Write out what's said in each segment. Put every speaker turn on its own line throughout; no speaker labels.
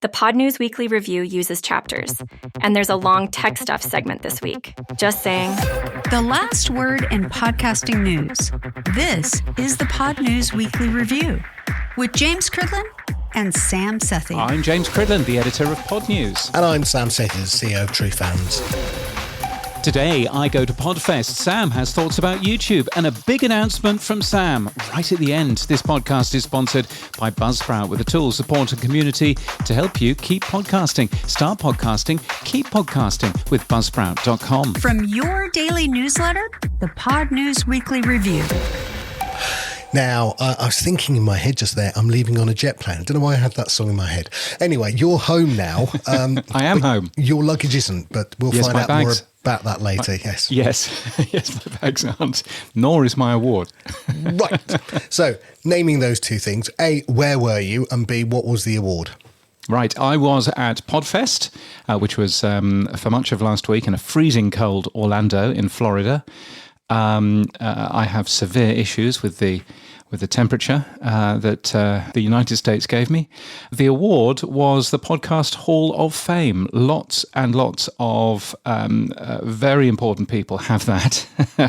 The Pod News Weekly Review uses chapters, and there's a long tech stuff segment this week. Just saying.
The last word in podcasting news. This is the Pod News Weekly Review with James Cridland and Sam Sethi.
I'm James Cridland, the editor of Pod News.
And I'm Sam Sethi, CEO of True Fans.
Today, I go to Podfest. Sam has thoughts about YouTube and a big announcement from Sam right at the end. This podcast is sponsored by Buzzsprout with the tools, support and community to help you keep podcasting. Start podcasting, keep podcasting with Buzzsprout.com.
From your daily newsletter, the Pod News Weekly Review.
Now, I was thinking in my head just there, I'm leaving on a jet plane. I don't know why I had that song in my head. Anyway, you're home now.
I am home.
Your luggage isn't, but we'll find out more about that later, yes.
Yes, my bags aren't. Nor is my award.
Right. So, naming those two things. A, where were you? And B, what was the award?
Right, I was at Podfest, which was for much of last week in a freezing cold Orlando in Florida. I have severe issues with the temperature that the United States gave me. The award was the Podcast Hall of Fame. Lots and lots of very important people have that.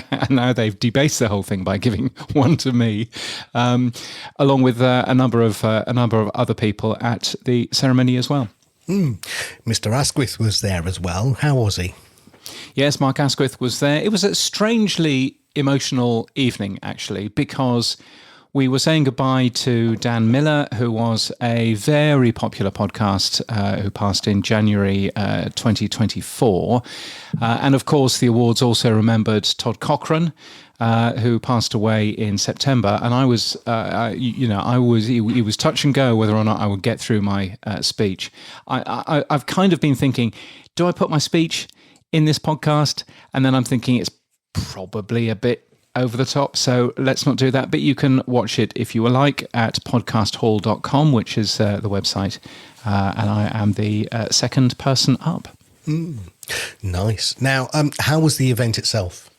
And now they've debased the whole thing by giving one to me, along with a number of other people at the ceremony as well.
Mr. Asquith was there as well. How was he?
Yes, Mark Asquith was there. It was a strangely emotional evening, actually, because we were saying goodbye to Dan Miller, who was a very popular podcast who passed in January 2024. And of course, the awards also remembered Todd Cochran, who passed away in September. And I was, it was touch and go whether or not I would get through my speech. I've kind of been thinking, do I put my speech in this podcast? And then I'm thinking it's probably a bit over the top, so let's not do that. But you can watch it if you would like at podcasthall.com, which is the website. And I am the second person up.
Nice. Now, how was the event itself?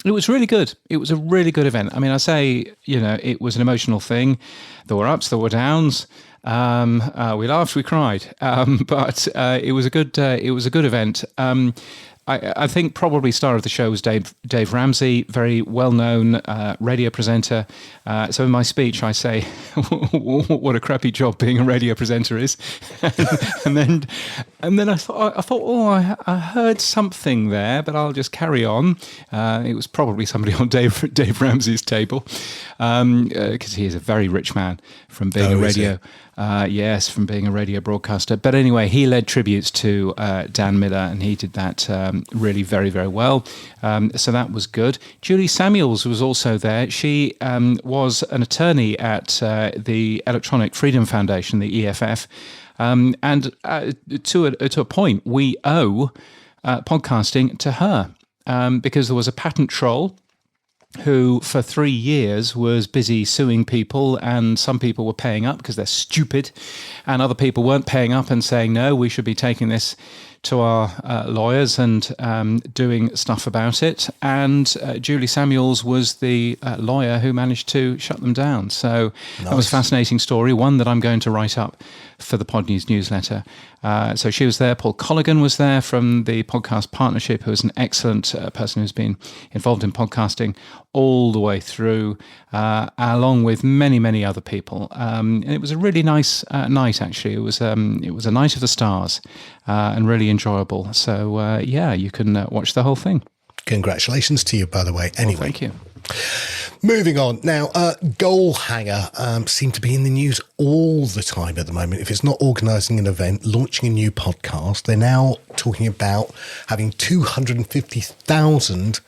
It was really good. It was a really good event. I mean, I say, it was an emotional thing. There were ups, there were downs. We laughed, we cried, but it was a good event. I think probably star of the show was Dave Ramsey, very well-known radio presenter. So in my speech, I say, "What a crappy job being a radio presenter is," and then I thought, I heard something there, but I'll just carry on. It was probably somebody on Dave Ramsey's table, because he is a very rich man from being a radio. From being a radio broadcaster. But anyway, he led tributes to Dan Miller, and he did that really very, very well. So that was good. Julie Samuels was also there. She was an attorney at the Electronic Freedom Foundation, the EFF. And to a point, we owe podcasting to her because there was a patent troll who for 3 years was busy suing people, and some people were paying up because they're stupid, and other people weren't paying up and saying, no, we should be taking this to our lawyers and doing stuff about it. And Julie Samuels was the lawyer who managed to shut them down. So That was a fascinating story, one that I'm going to write up for the Pod News newsletter. So she was there. Paul Colligan was there from the Podcast Partnership, who is an excellent person who's been involved in podcasting all the way through, along with many, many other people. And it was a really nice night, actually. It was a night of the stars and really enjoyable. So, you can watch the whole thing.
Congratulations to you, by the way. Anyway.
Well, thank you.
Moving on. Now, Goalhanger seem to be in the news all the time at the moment. If it's not organising an event, launching a new podcast, they're now talking about having 250,000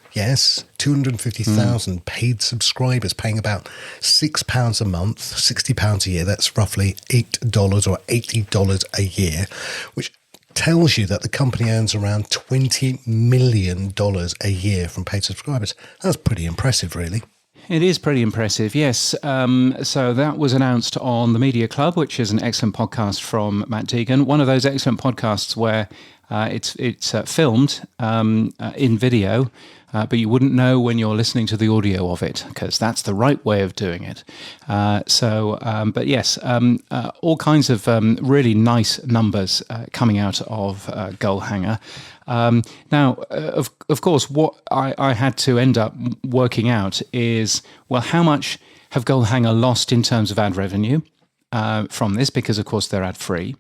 paid subscribers, paying about £6 a month, £60 a year. That's roughly $8 or $80 a year, which tells you that the company earns around $20 million a year from paid subscribers. That's pretty impressive, really.
It is pretty impressive, yes. So that was announced on The Media Club, which is an excellent podcast from Matt Deegan. One of those excellent podcasts where It's filmed in video, but you wouldn't know when you're listening to the audio of it, because that's the right way of doing it. But yes, all kinds of really nice numbers coming out of Goalhanger. Now, of course, what I had to end up working out is, well, how much have Goalhanger lost in terms of ad revenue from this? Because, of course, they're ad-free.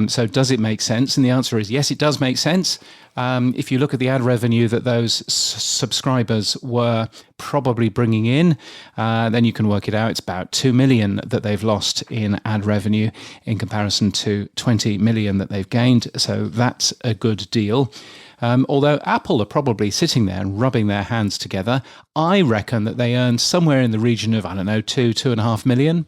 So does it make sense? And the answer is yes, it does make sense. If you look at the ad revenue that those subscribers were probably bringing in, then you can work it out. It's about 2 million that they've lost in ad revenue in comparison to 20 million that they've gained. So that's a good deal. Although Apple are probably sitting there and rubbing their hands together, I reckon that they earned somewhere in the region of, 2.5 million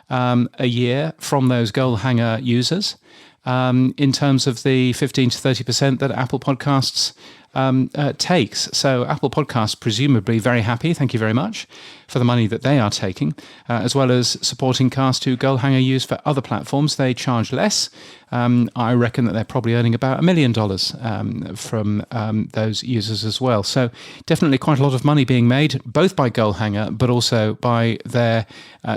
a year from those Goalhanger users. In terms of the 15 to 30% that Apple Podcasts takes. So Apple Podcasts presumably very happy, thank you very much, for the money that they are taking, as well as supporting Cast, who Goalhanger use for other platforms. They charge less. I reckon that they're probably earning about $1 million from those users as well. So definitely quite a lot of money being made, both by Goalhanger, but also by their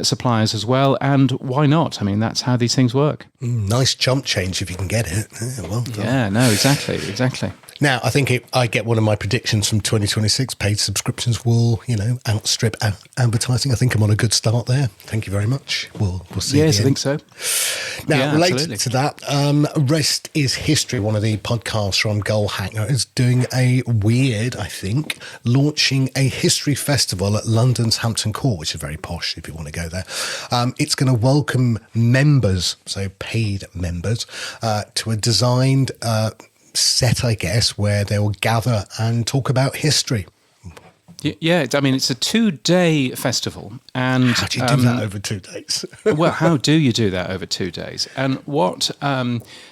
suppliers as well. And why not? I mean, that's how these things work.
Nice chump change if you can get it. Yeah, well done.
Yeah, no, exactly.
Now, I think I get one of my predictions from 2026. Paid subscriptions will, outstrip advertising. I think I'm on a good start there. Thank you very much. We'll see.
Yes, I think so.
Now, related
absolutely.
to that, Rest is History, one of the podcasts from Goalhanger, is doing launching a history festival at London's Hampton Court, which is very posh if you want to go there. It's going to welcome members, so paid members, to a designed set, I guess, where they will gather and talk about history.
Yeah, it's a 2-day festival. And
how do you do that over 2 days?
Well, how do you do that over 2 days? And what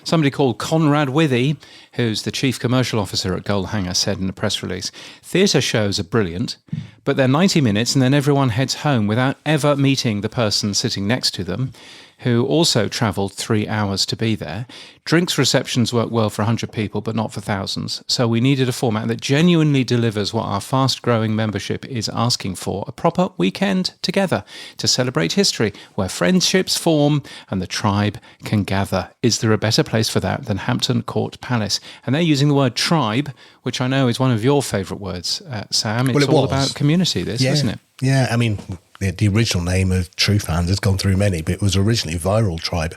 somebody called Conrad Withy, who's the chief commercial officer at Goalhanger, said in a press release, theatre shows are brilliant, but they're 90 minutes and then everyone heads home without ever meeting the person sitting next to them, who also travelled 3 hours to be there. Drinks receptions work well for 100 people, but not for thousands. So we needed a format that genuinely delivers what our fast-growing membership is asking for, a proper weekend together to celebrate history, where friendships form and the tribe can gather. Is there a better place for that than Hampton Court Palace? And they're using the word tribe, which I know is one of your favourite words, Sam. It's all about community, isn't it?
Yeah, I mean, the original name of True Fans has gone through many, but it was originally Viral Tribe.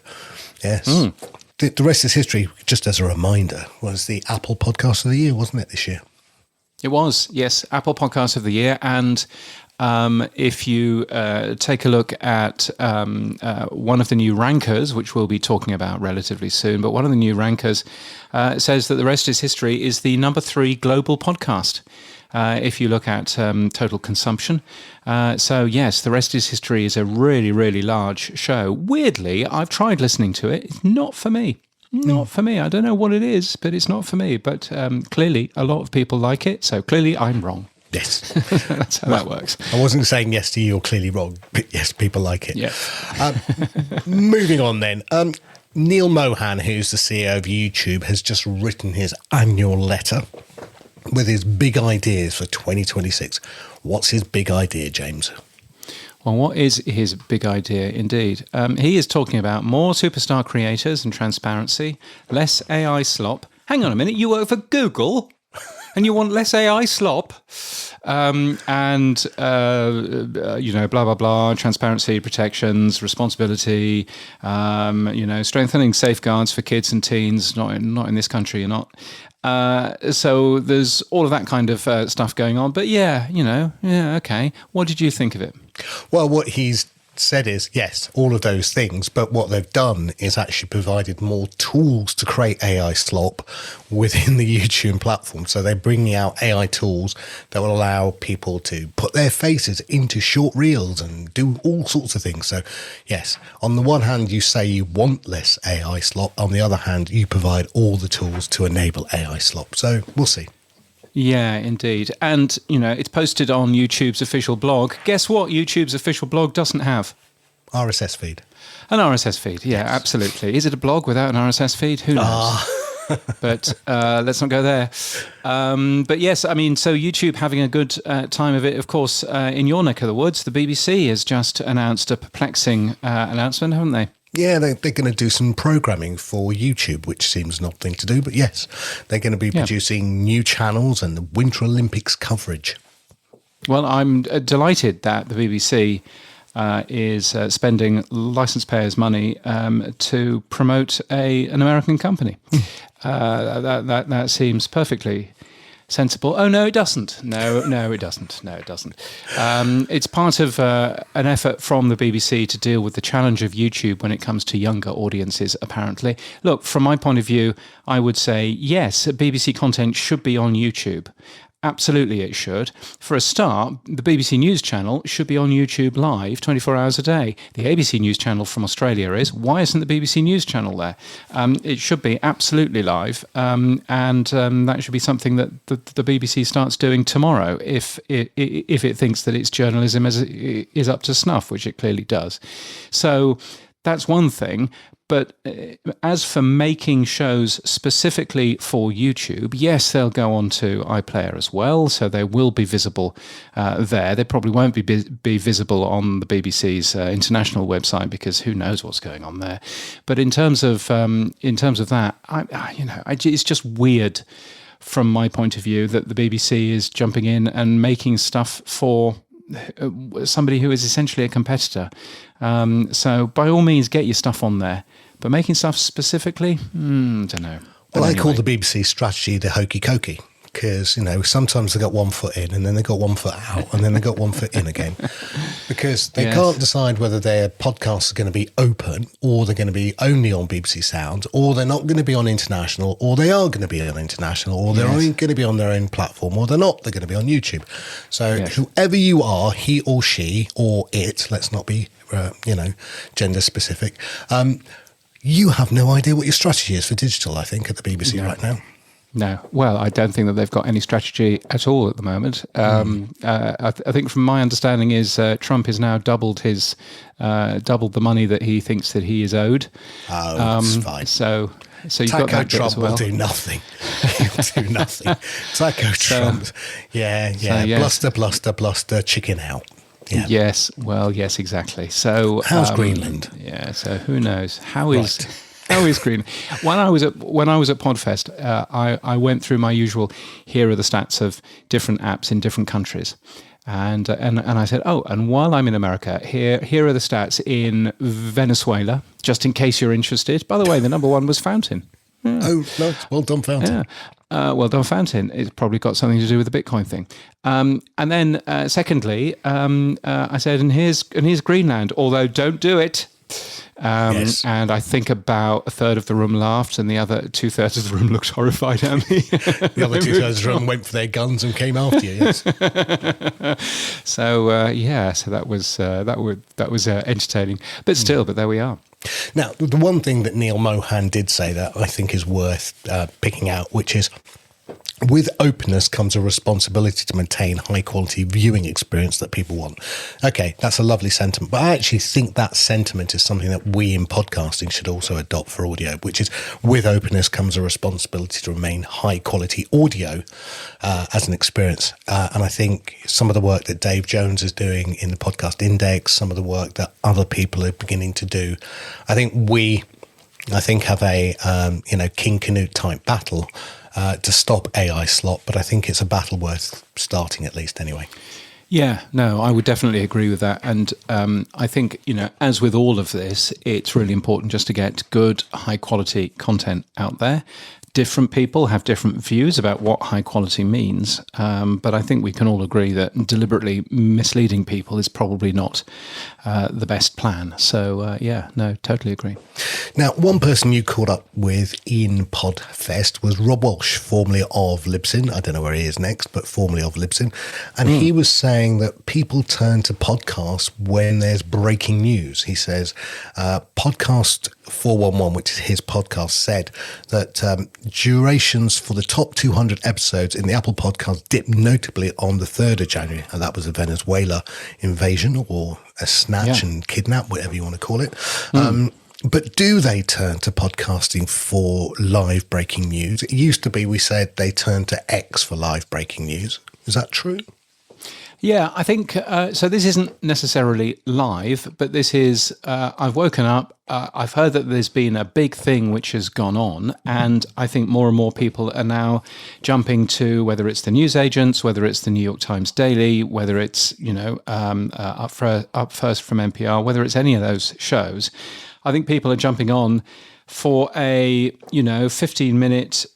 Yes. The Rest is History, just as a reminder, was the Apple Podcast of the Year, wasn't it, this year?
It was, yes, Apple Podcast of the Year. And if you take a look at one of the new rankers, which we'll be talking about relatively soon, but one of the new rankers says that The Rest is History is the number 3 global podcast. If you look at total consumption. So yes, The Rest is History is a really, really large show. Weirdly, I've tried listening to it. It's not for me. Not for me. I don't know what it is, but it's not for me. But clearly, a lot of people like it. So clearly, I'm wrong.
Yes.
That's how that works.
I wasn't saying yes to you, you're clearly wrong. But yes, people like it.
Yeah.
Moving on then. Neil Mohan, who's the CEO of YouTube, has just written his annual letter with his big ideas for 2026. What's his big idea, James?
Well, what is his big idea indeed? He is talking about more superstar creators and transparency, less AI slop. Hang on a minute, you work for Google and you want less AI slop? Blah, blah, blah, transparency, protections, responsibility, strengthening safeguards for kids and teens, not in this country, you're not. So there's all of that kind of stuff going on. But okay. What did you think of it?
Well, what he's said is, yes, all of those things, but what they've done is actually provided more tools to create AI slop within the YouTube platform. So they're bringing out AI tools that will allow people to put their faces into short reels and do all sorts of things. So yes, on the one hand, you say you want less AI slop. On the other hand, you provide all the tools to enable AI slop. So we'll see.
Yeah, indeed. And, it's posted on YouTube's official blog. Guess what YouTube's official blog doesn't have?
RSS feed.
An RSS feed, yeah, yes. Absolutely. Is it a blog without an RSS feed? Who knows? But let's not go there. But yes, I mean, so YouTube having a good time of it. Of course, in your neck of the woods, the BBC has just announced a perplexing announcement, haven't they?
Yeah, they're going to do some programming for YouTube, which seems an odd thing to do. But yes, they're going to be producing new channels and the Winter Olympics coverage.
Well, I'm delighted that the BBC is spending licence payers' money to promote an American company. That seems perfectly sensible. Oh, no, it doesn't. No, it doesn't. No, it doesn't. It's part of an effort from the BBC to deal with the challenge of YouTube when it comes to younger audiences, apparently. Look, from my point of view, I would say, yes, BBC content should be on YouTube. Absolutely it should. For a start, the BBC News channel should be on YouTube live 24 hours a day. The ABC News channel from Australia is. Why isn't the BBC News channel there? It should be absolutely live, and that should be something that the BBC starts doing tomorrow if it thinks that its journalism is up to snuff, which it clearly does. So that's one thing. But as for making shows specifically for YouTube, yes, they'll go on to iPlayer as well, so they will be visible there. They probably won't be visible on the BBC's international website because who knows what's going on there. But in terms of that, it's just weird from my point of view that the BBC is jumping in and making stuff for somebody who is essentially a competitor. So by all means, get your stuff on there. But making stuff specifically, don't know.
Well, I call the BBC strategy the hokey cokey because, sometimes they got 1 foot in and then they got 1 foot out and then they got 1 foot in again because they can't decide whether their podcasts are going to be open or they're going to be only on BBC Sound or they're not going to be on international or they are going to be on international or they're only going to be on their own platform or they're not, they're going to be on YouTube. So whoever you are, he or she or it, let's not be, gender specific, you have no idea what your strategy is for digital, I think, at the BBC right now.
No. Well, I don't think that they've got any strategy at all at the moment. I think from my understanding is Trump has now doubled the money that he thinks that he is owed.
Oh, that's fine.
So you've got that bit as well.
Trump will do nothing. He'll do nothing. Taco Trump. Bluster, chicken out. Yeah.
Yes, exactly. So
how's Greenland?
Yeah, so who knows? How is Greenland? When I was at Podfest, I went through my usual here are the stats of different apps in different countries. And I said, and while I'm in America, here are the stats in Venezuela, just in case you're interested. By the way, the number one was Fountain. Yeah.
Oh, nice. Well done, Fountain.
Yeah. Well done, Fountain. It's probably got something to do with the Bitcoin thing. And then, secondly, I said, and here's Greenland, although don't do it. And I think about a third of the room laughed and the other 2/3 of the room looked horrified at me.
The other 2/3 of the room went for their guns and came after you, yes.
So that was entertaining. But still, but there we are.
Now, the one thing that Neil Mohan did say that I think is worth picking out, which is with openness comes a responsibility to maintain high quality viewing experience that people want. Okay, that's a lovely sentiment, but I actually think that sentiment is something that we in podcasting should also adopt for audio, which is with openness comes a responsibility to remain high quality audio as an experience. And I think some of the work that Dave Jones is doing in the Podcast Index, some of the work that other people are beginning to do, I think have a King Canute type battle to stop AI slop, but I think it's a battle worth starting at least anyway.
Yeah, no, I would definitely agree with that. And I think, as with all of this, it's really important just to get good, high quality content out there. Different people have different views about what high quality means, but I think we can all agree that deliberately misleading people is probably not the best plan. So, totally agree.
Now, one person you caught up with in Podfest was Rob Walsh, formerly of Libsyn. I don't know where he is next, but formerly of Libsyn. And he was saying that people turn to podcasts when there's breaking news. He says, Podcast 411, which is his podcast, said that durations for the top 200 episodes in the Apple Podcast dipped notably on the 3rd of January, and that was a Venezuela invasion or a snatch and kidnap, whatever you want to call it. But do they turn to podcasting for live breaking news? It used to be we said they turned to X for live breaking news. Is that true?
Yeah, I think so. This isn't necessarily live, but this is. I've woken up. I've heard that there's been a big thing which has gone on, and I think more and more people are now jumping to whether it's the news agents, whether it's the New York Times Daily, whether it's up first from NPR, whether it's any of those shows. I think people are jumping on for a 15-minute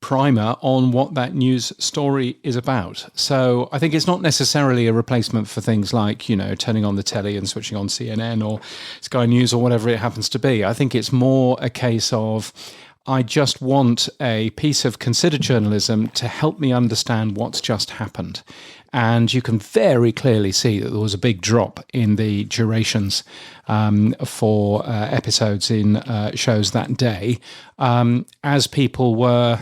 primer on what that news story is about. So I think it's not necessarily a replacement for things like, turning on the telly and switching on CNN or Sky News or whatever it happens to be. I think it's more a case of I just want a piece of considered journalism to help me understand what's just happened. And you can very clearly see that there was a big drop in the durations for episodes in shows that day, as people were,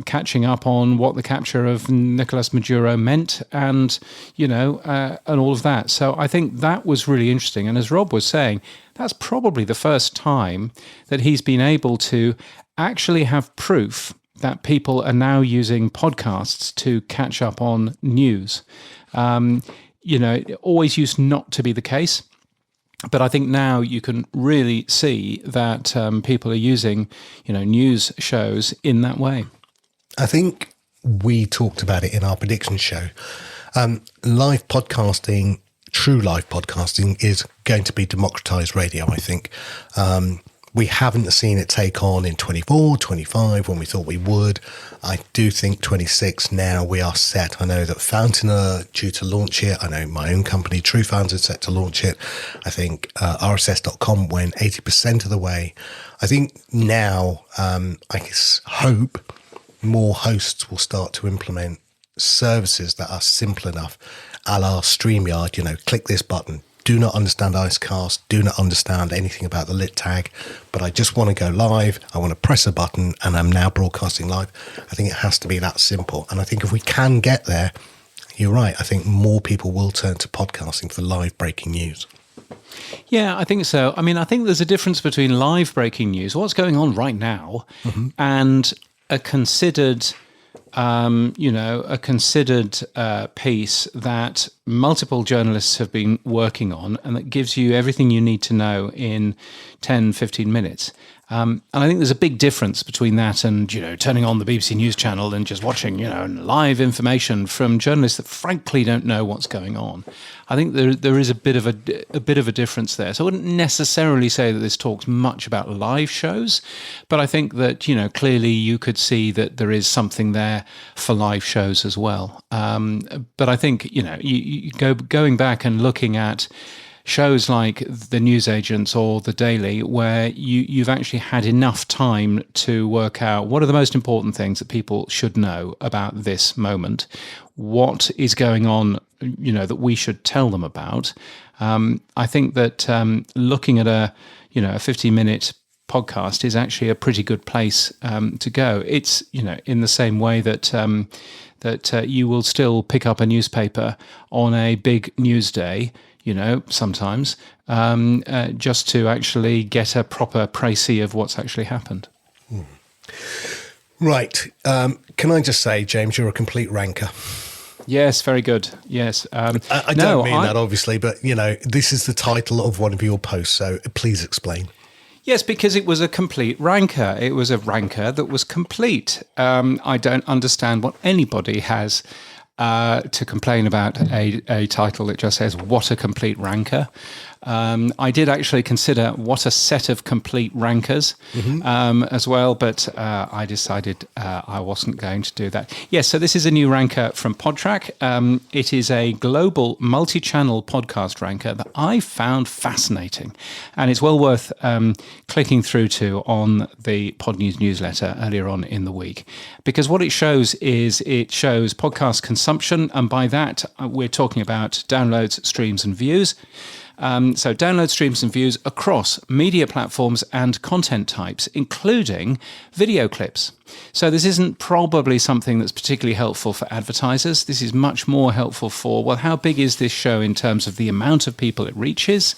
catching up on what the capture of Nicolas Maduro meant, and all of that. So I think that was really interesting. And as Rob was saying, that's probably the first time that he's been able to actually have proof that people are now using podcasts to catch up on news. It always used not to be the case, but I think now you can really see that people are using, news shows in that way.
I think we talked about it in our prediction show. Live podcasting, true live podcasting, is going to be democratized radio, I think. We haven't seen it take on in 24, 25 when we thought we would. I do think 26 now we are set. I know that Fountain are due to launch it. I know my own company, True Founds, is set to launch it. I think RSS.com went 80% of the way. I think now I hope more hosts will start to implement services that are simple enough, a la StreamYard, click this button. Do not understand Icecast, do not understand anything about the lit tag, but I just want to go live. I want to press a button and I'm now broadcasting live. I think it has to be that simple. And I think if we can get there, you're right. I think more people will turn to podcasting for live breaking news.
Yeah, I think so. I mean, I think there's a difference between live breaking news, what's going on right now, and a considered piece that multiple journalists have been working on and that gives you everything you need to know in 10, 15 minutes. And I think there's a big difference between that and, turning on the BBC News channel and just watching, live information from journalists that frankly don't know what's going on. I think there is a bit of a difference there. So I wouldn't necessarily say that this talks much about live shows, but I think that, clearly you could see that there is something there for live shows as well. But I think, going back and looking at shows like the Newsagents or the Daily, where you've actually had enough time to work out what are the most important things that people should know about this moment, what is going on, that we should tell them about. I think that looking at a 50-minute podcast is actually a pretty good place to go. It's in the same way that you will still pick up a newspaper on a big news day, sometimes, just to actually get a proper précis of what's actually happened.
Right. Can I just say, James, you're a complete ranker.
Yes, very good. Yes.
I don't mean that, obviously, but, this is the title of one of your posts, so please explain.
Yes, because it was a complete ranker. It was a ranker that was complete. I don't understand what anybody has to complain about a title that just says, what a complete ranker. I did actually consider what a set of complete rankers as well, but I decided I wasn't going to do that. Yes, so this is a new ranker from Podtrac. It is a global multi-channel podcast ranker that I found fascinating, and it's well worth clicking through to on the Pod News newsletter earlier on in the week, because what it shows is it shows podcast consumption, and by that we're talking about downloads, streams, and views. So download, streams and views across media platforms and content types, including video clips. So this isn't probably something that's particularly helpful for advertisers. This is much more helpful for, well, how big is this show in terms of the amount of people it reaches?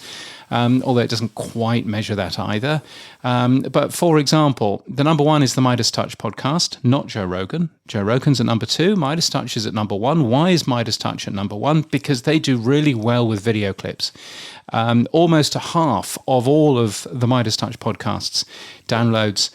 although it doesn't quite measure that either. But for example, the number one is the Midas Touch podcast, not Joe Rogan. Joe Rogan's at number 2. Midas Touch is at number 1. Why is Midas Touch at number 1? Because they do really well with video clips. Almost a half of all of the Midas Touch podcasts downloads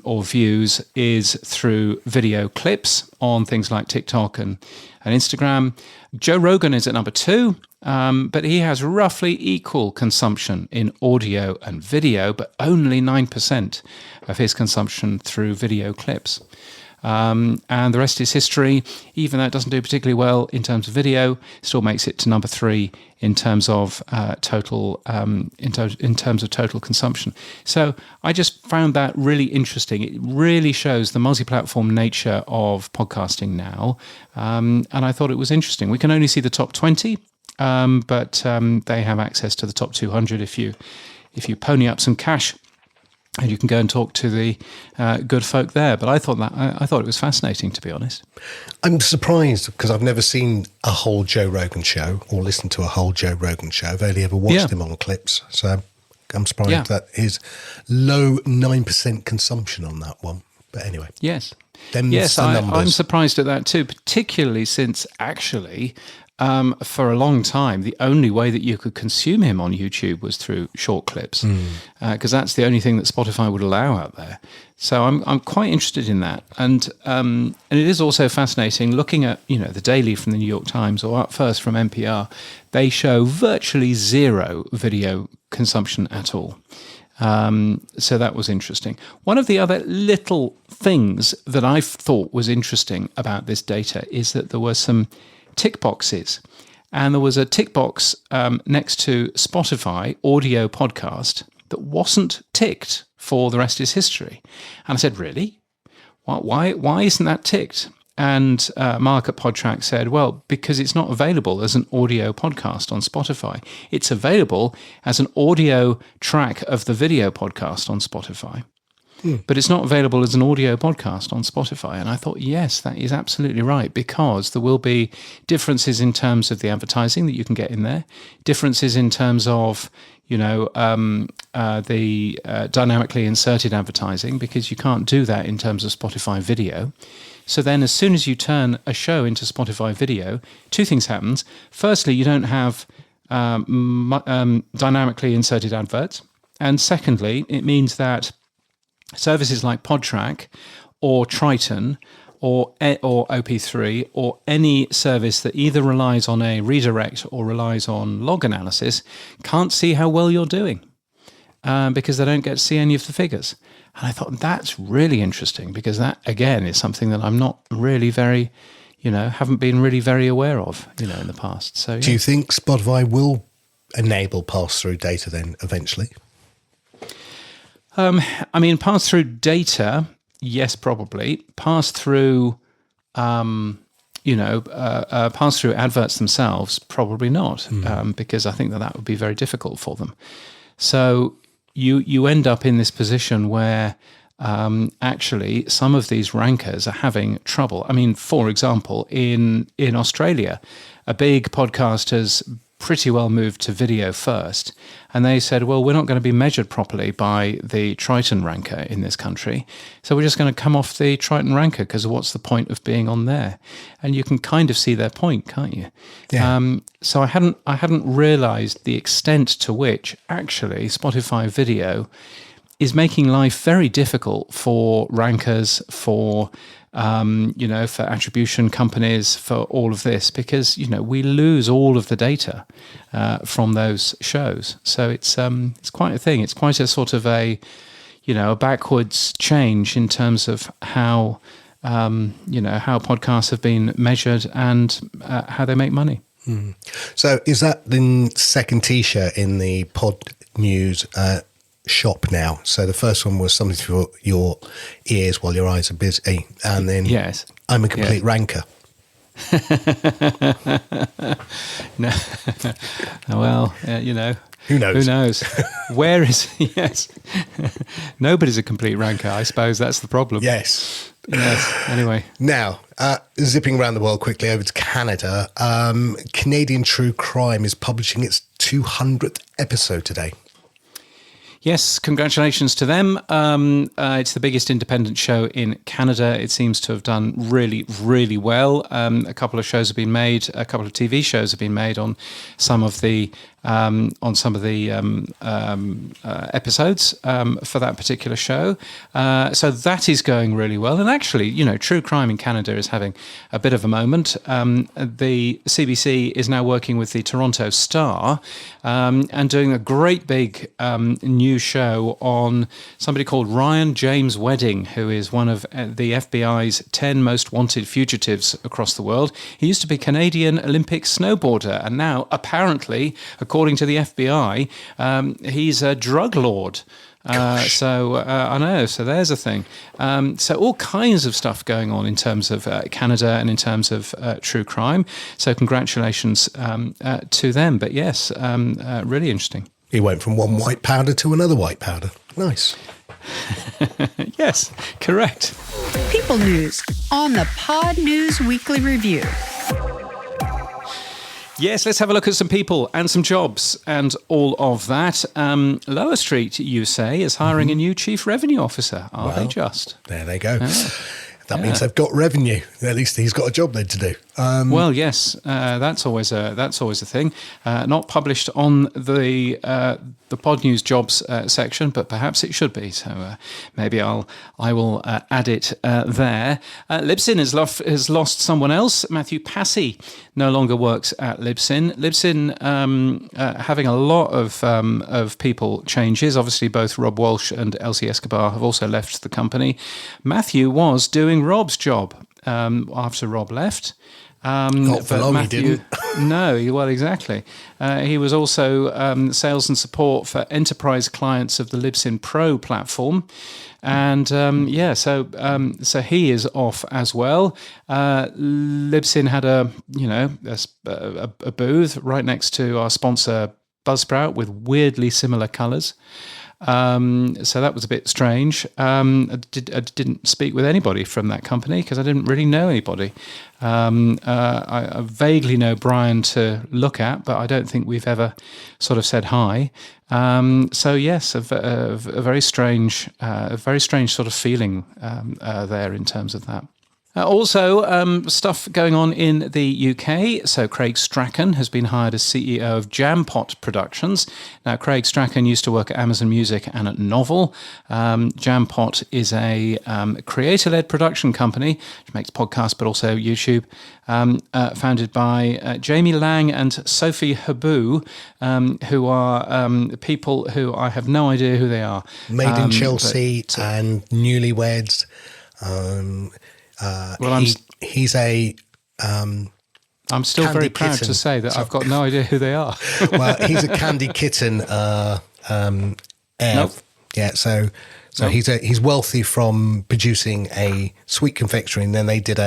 or views is through video clips on things like TikTok and Instagram. Joe Rogan is at number 2, but he has roughly equal consumption in audio and video, but only 9% of his consumption through video clips. And the rest is history. Even though it doesn't do particularly well in terms of video, still makes it to number 3 in terms of total consumption. So I just found that really interesting. It really shows the multi-platform nature of podcasting now, and I thought it was interesting. We can only see the top 20, but they have access to the top 200 if you pony up some cash. And you can go and talk to the good folk there. But I thought it was fascinating, to be honest.
I'm surprised because I've never seen a whole Joe Rogan show or listened to a whole Joe Rogan show. I've only ever watched him on clips. So I'm surprised that his low 9% consumption on that one. But anyway.
Yes.
Yes,
I'm surprised at that too, particularly since actually... for a long time, the only way that you could consume him on YouTube was through short clips, because that's the only thing that Spotify would allow out there. So I'm quite interested in that, and it is also fascinating looking at the Daily from the New York Times or Up First from NPR. They show virtually zero video consumption at all. So that was interesting. One of the other little things that I thought was interesting about this data is that there were some tick boxes, and there was a tick box next to Spotify audio podcast that wasn't ticked for The Rest is History. And I said, really? Why isn't that ticked? And Mark at Podtrack said, well, because it's not available as an audio podcast on Spotify. It's available as an audio track of the video podcast on Spotify. But it's not available as an audio podcast on Spotify. And I thought, yes, that is absolutely right, because there will be differences in terms of the advertising that you can get in there, differences in terms of, the dynamically inserted advertising, because you can't do that in terms of Spotify video. So then as soon as you turn a show into Spotify video, two things happens. Firstly, you don't have dynamically inserted adverts. And secondly, it means that services like Podtrack or Triton or OP3 or any service that either relies on a redirect or relies on log analysis can't see how well you're doing because they don't get to see any of the figures. And I thought that's really interesting, because that, again, is something that I'm not really very, haven't been really very aware of, in the past. So,
do you think Spotify will enable pass-through data then eventually?
Pass-through data, yes, probably. Pass-through, pass-through adverts themselves, probably not, because I think that would be very difficult for them. So you end up in this position where actually some of these rankers are having trouble. I mean, for example, in Australia, a big podcast has pretty well moved to video first, and they said, well, we're not going to be measured properly by the Triton ranker in this country, so we're just going to come off the Triton ranker, because what's the point of being on there? And you can kind of see their point, can't you? Yeah. So I hadn't realized the extent to which actually Spotify video is making life very difficult for rankers, for for attribution companies, for all of this, because we lose all of the data from those shows. So it's quite a thing. It's quite a sort of a backwards change in terms of how how podcasts have been measured and how they make money.
So is that the second T-shirt in the Pod News shop now? So the first one was something for your ears while your eyes are busy, and then
yes,
I'm a complete ranker.
No, well, who knows? Who knows? Where is yes? Nobody's a complete ranker. I suppose that's the problem.
Yes.
Anyway,
now zipping around the world quickly over to Canada. Canadian True Crime is publishing its 200th episode today.
Yes, congratulations to them. It's the biggest independent show in Canada. It seems to have done really, really well. A couple of shows have been made. A couple of TV shows have been made on some of the episodes for that particular show. So that is going really well. And actually, true crime in Canada is having a bit of a moment. The CBC is now working with the Toronto Star and doing a great big new show on somebody called Ryan James Wedding, who is one of the FBI's 10 most wanted fugitives across the world. He used to be Canadian Olympic snowboarder, and now, apparently, according to the FBI, he's a drug lord. I know, so there's a thing. So all kinds of stuff going on in terms of Canada and in terms of true crime. So congratulations to them. But yes, really interesting.
He went from one white powder to another white powder. Nice.
Yes, correct.
People news on the Pod News Weekly Review.
Yes, let's have a look at some people and some jobs and all of that. Lower Street, you say, is hiring a new chief revenue officer. Are they just?
There they go. That means they've got revenue. At least he's got a job then to do.
Well, yes, that's always a thing. Not published on the Pod News jobs section, but perhaps it should be. So maybe I will add it there. Libsyn has lost someone else. Matthew Passy no longer works at Libsyn. Libsyn having a lot of people changes. Obviously, both Rob Walsh and Elsie Escobar have also left the company. Matthew was doing Rob's job after Rob left.
Not for long, Matthew, he didn't.
No, well, exactly. He was also sales and support for enterprise clients of the Libsyn Pro platform. And so he is off as well. Libsyn had a booth right next to our sponsor Buzzsprout with weirdly similar colours. So that was a bit strange. I didn't speak with anybody from that company because I didn't really know anybody. I vaguely know Brian to look at, but I don't think we've ever sort of said hi. So yes, a very strange sort of feeling there in terms of that. Also, stuff going on in the UK. So Craig Strachan has been hired as CEO of Jampot Productions. Now, Craig Strachan used to work at Amazon Music and at Novel. Jampot is a creator-led production company which makes podcasts but also YouTube, founded by Jamie Lang and Sophie Habu, who are people who I have no idea who they are.
Made in Chelsea and Newlyweds. He's a...
I'm still very proud to say that I've got no idea who they are.
Well, he's a Candy Kitten heir.
Nope.
Yeah, so he's wealthy from producing a sweet confectionery, and then they did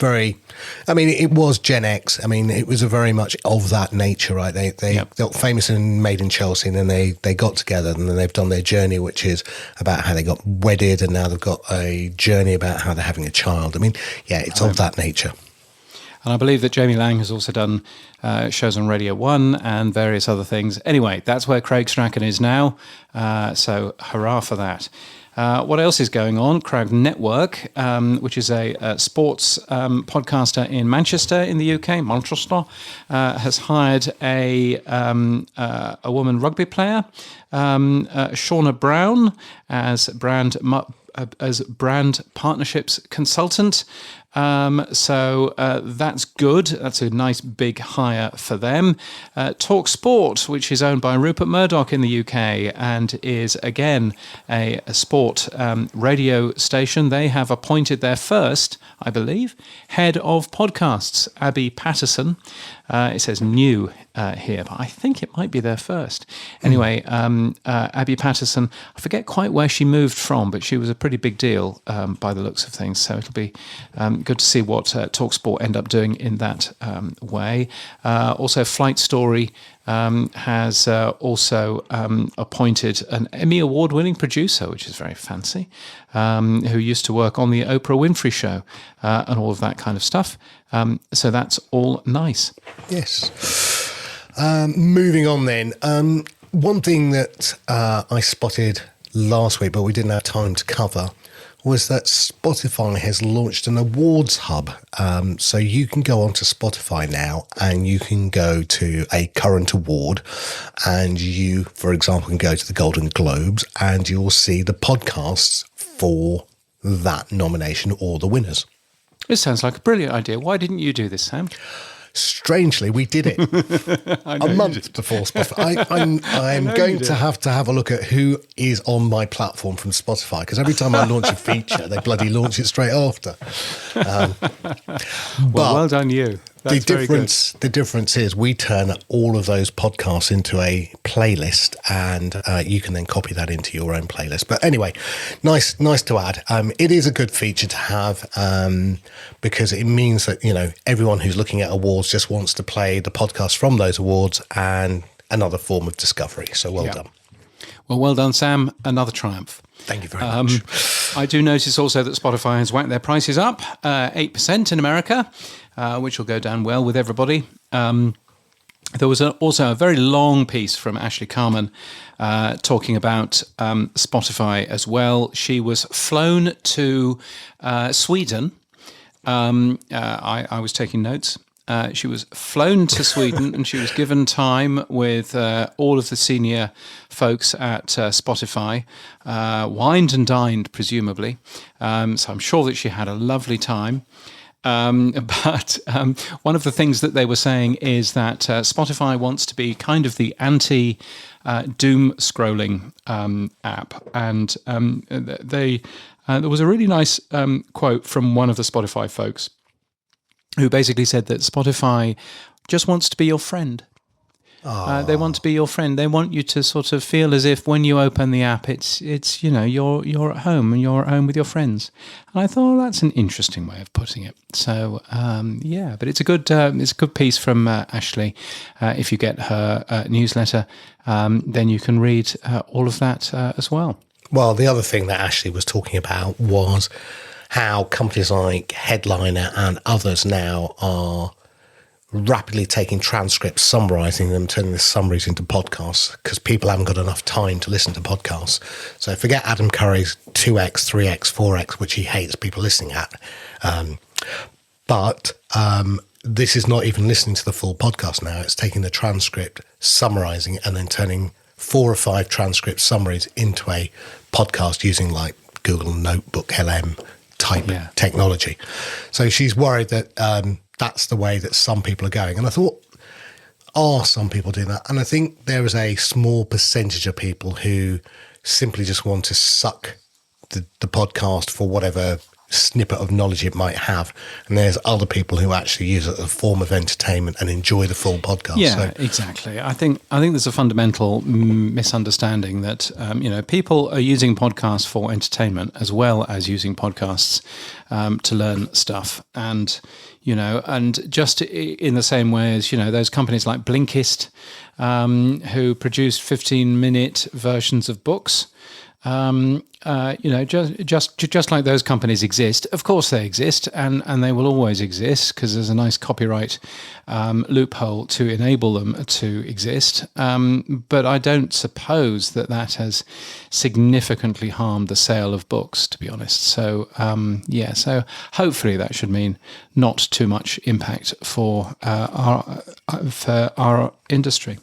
it was Gen X. I mean, it was a very much of that nature, right? They got famous and Made in Chelsea, and then they got together, and then they've done their journey, which is about how they got wedded, and now they've got a journey about how they're having a child. I mean, yeah, it's of that nature.
And I believe that Jamie Lang has also done shows on Radio 1 and various other things. Anyway, that's where Craig Strachan is now. So hurrah for that. What else is going on? Crowd Network, which is a sports podcaster in Manchester in the UK, Manchester, has hired a woman rugby player, Shauna Brown, as brand partnerships consultant. So that's good. That's a nice big hire for them. Talk Sport, which is owned by Rupert Murdoch in the UK and is again a sport radio station. They have appointed their first, I believe, head of podcasts, Abby Patterson. It says new here, but I think it might be their first. Anyway, Abby Patterson, I forget quite where she moved from, but she was a pretty big deal by the looks of things. So it'll be good to see what TalkSport end up doing in that way. Also, Flight Story has also appointed an Emmy Award-winning producer, which is very fancy, who used to work on the Oprah Winfrey Show and all of that kind of stuff. So that's all nice.
Yes. Moving on then. One thing that I spotted last week, but we didn't have time to cover, was that Spotify has launched an awards hub. So you can go onto Spotify now and you can go to a current award, and you, for example, can go to the Golden Globes and you'll see the podcasts for that nomination or the winners.
This sounds like a brilliant idea. Why didn't you do this, Sam?
Strangely, we did it a month before Spotify. I'm going to have a look at who is on my platform from Spotify, because every time I launch a feature, they bloody launch it straight after.
Well done you. That's
the difference is we turn all of those podcasts into a playlist, and you can then copy that into your own playlist. But anyway, nice to add. It is a good feature to have, because it means that, you know, everyone who's looking at awards just wants to play the podcast from those awards, and another form of discovery. So well done.
Well done, Sam. Another triumph.
Thank you very much.
I do notice also that Spotify has whacked their prices up 8% in America, which will go down well with everybody. There was also a very long piece from Ashley Carman talking about Spotify as well. She was flown to Sweden. I was taking notes. She was flown to Sweden and she was given time with all of the senior folks at Spotify, wined and dined, presumably. So I'm sure that she had a lovely time. But one of the things that they were saying is that Spotify wants to be kind of the anti-doom scrolling app. And there was a really nice quote from one of the Spotify folks, who basically said that Spotify just wants to be your friend. They want to be your friend. They want you to sort of feel as if when you open the app, it's you know, you're at home and you're at home with your friends. And I thought that's an interesting way of putting it. So but it's a good piece from Ashley. If you get her newsletter, then you can read all of that as well.
Well, the other thing that Ashley was talking about was how companies like Headliner and others now are rapidly taking transcripts, summarising them, turning the summaries into podcasts, because people haven't got enough time to listen to podcasts. So forget Adam Curry's 2x, 3x, 4x, which he hates people listening at. But this is not even listening to the full podcast now. It's taking the transcript, summarising it, and then turning 4 or 5 transcript summaries into a podcast using like Google Notebook LM type technology. So she's worried that that's the way that some people are going. And I thought, are some people doing that? And I think there is a small percentage of people who simply just want to suck the podcast for whatever snippet of knowledge it might have. And there's other people who actually use it as a form of entertainment and enjoy the full podcast.
Yeah, exactly. I think there's a fundamental misunderstanding that people are using podcasts for entertainment as well as using podcasts to learn stuff. And and just in the same way as those companies like Blinkist who produce 15-minute versions of books. Just like those companies exist, of course they exist, and they will always exist because there's a nice copyright loophole to enable them to exist. But I don't suppose that has significantly harmed the sale of books, to be honest. So so hopefully that should mean not too much impact for our industry.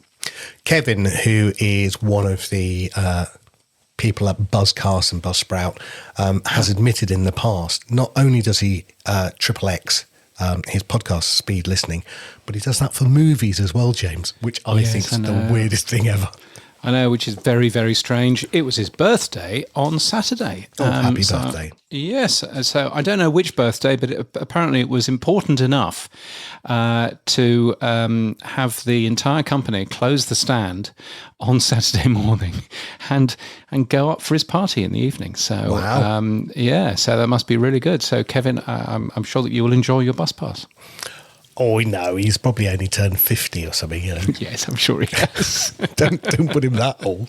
Kevin, who is one of the people at Buzzcast and Buzzsprout, has admitted in the past, not only does he XXX his podcast speed listening, but he does that for movies as well, James, which I think is the weirdest thing ever.
I know, which is very, very strange. It was his birthday on Saturday.
Happy birthday.
Yes. So I don't know which birthday, but apparently it was important enough to have the entire company close the stand on Saturday morning and go up for his party in the evening. So,
wow.
So that must be really good. So, Kevin, I'm sure that you will enjoy your bus pass.
Oh, no, he's probably only turned 50 or something, you know.
Yes, I'm sure he has.
don't put him that old.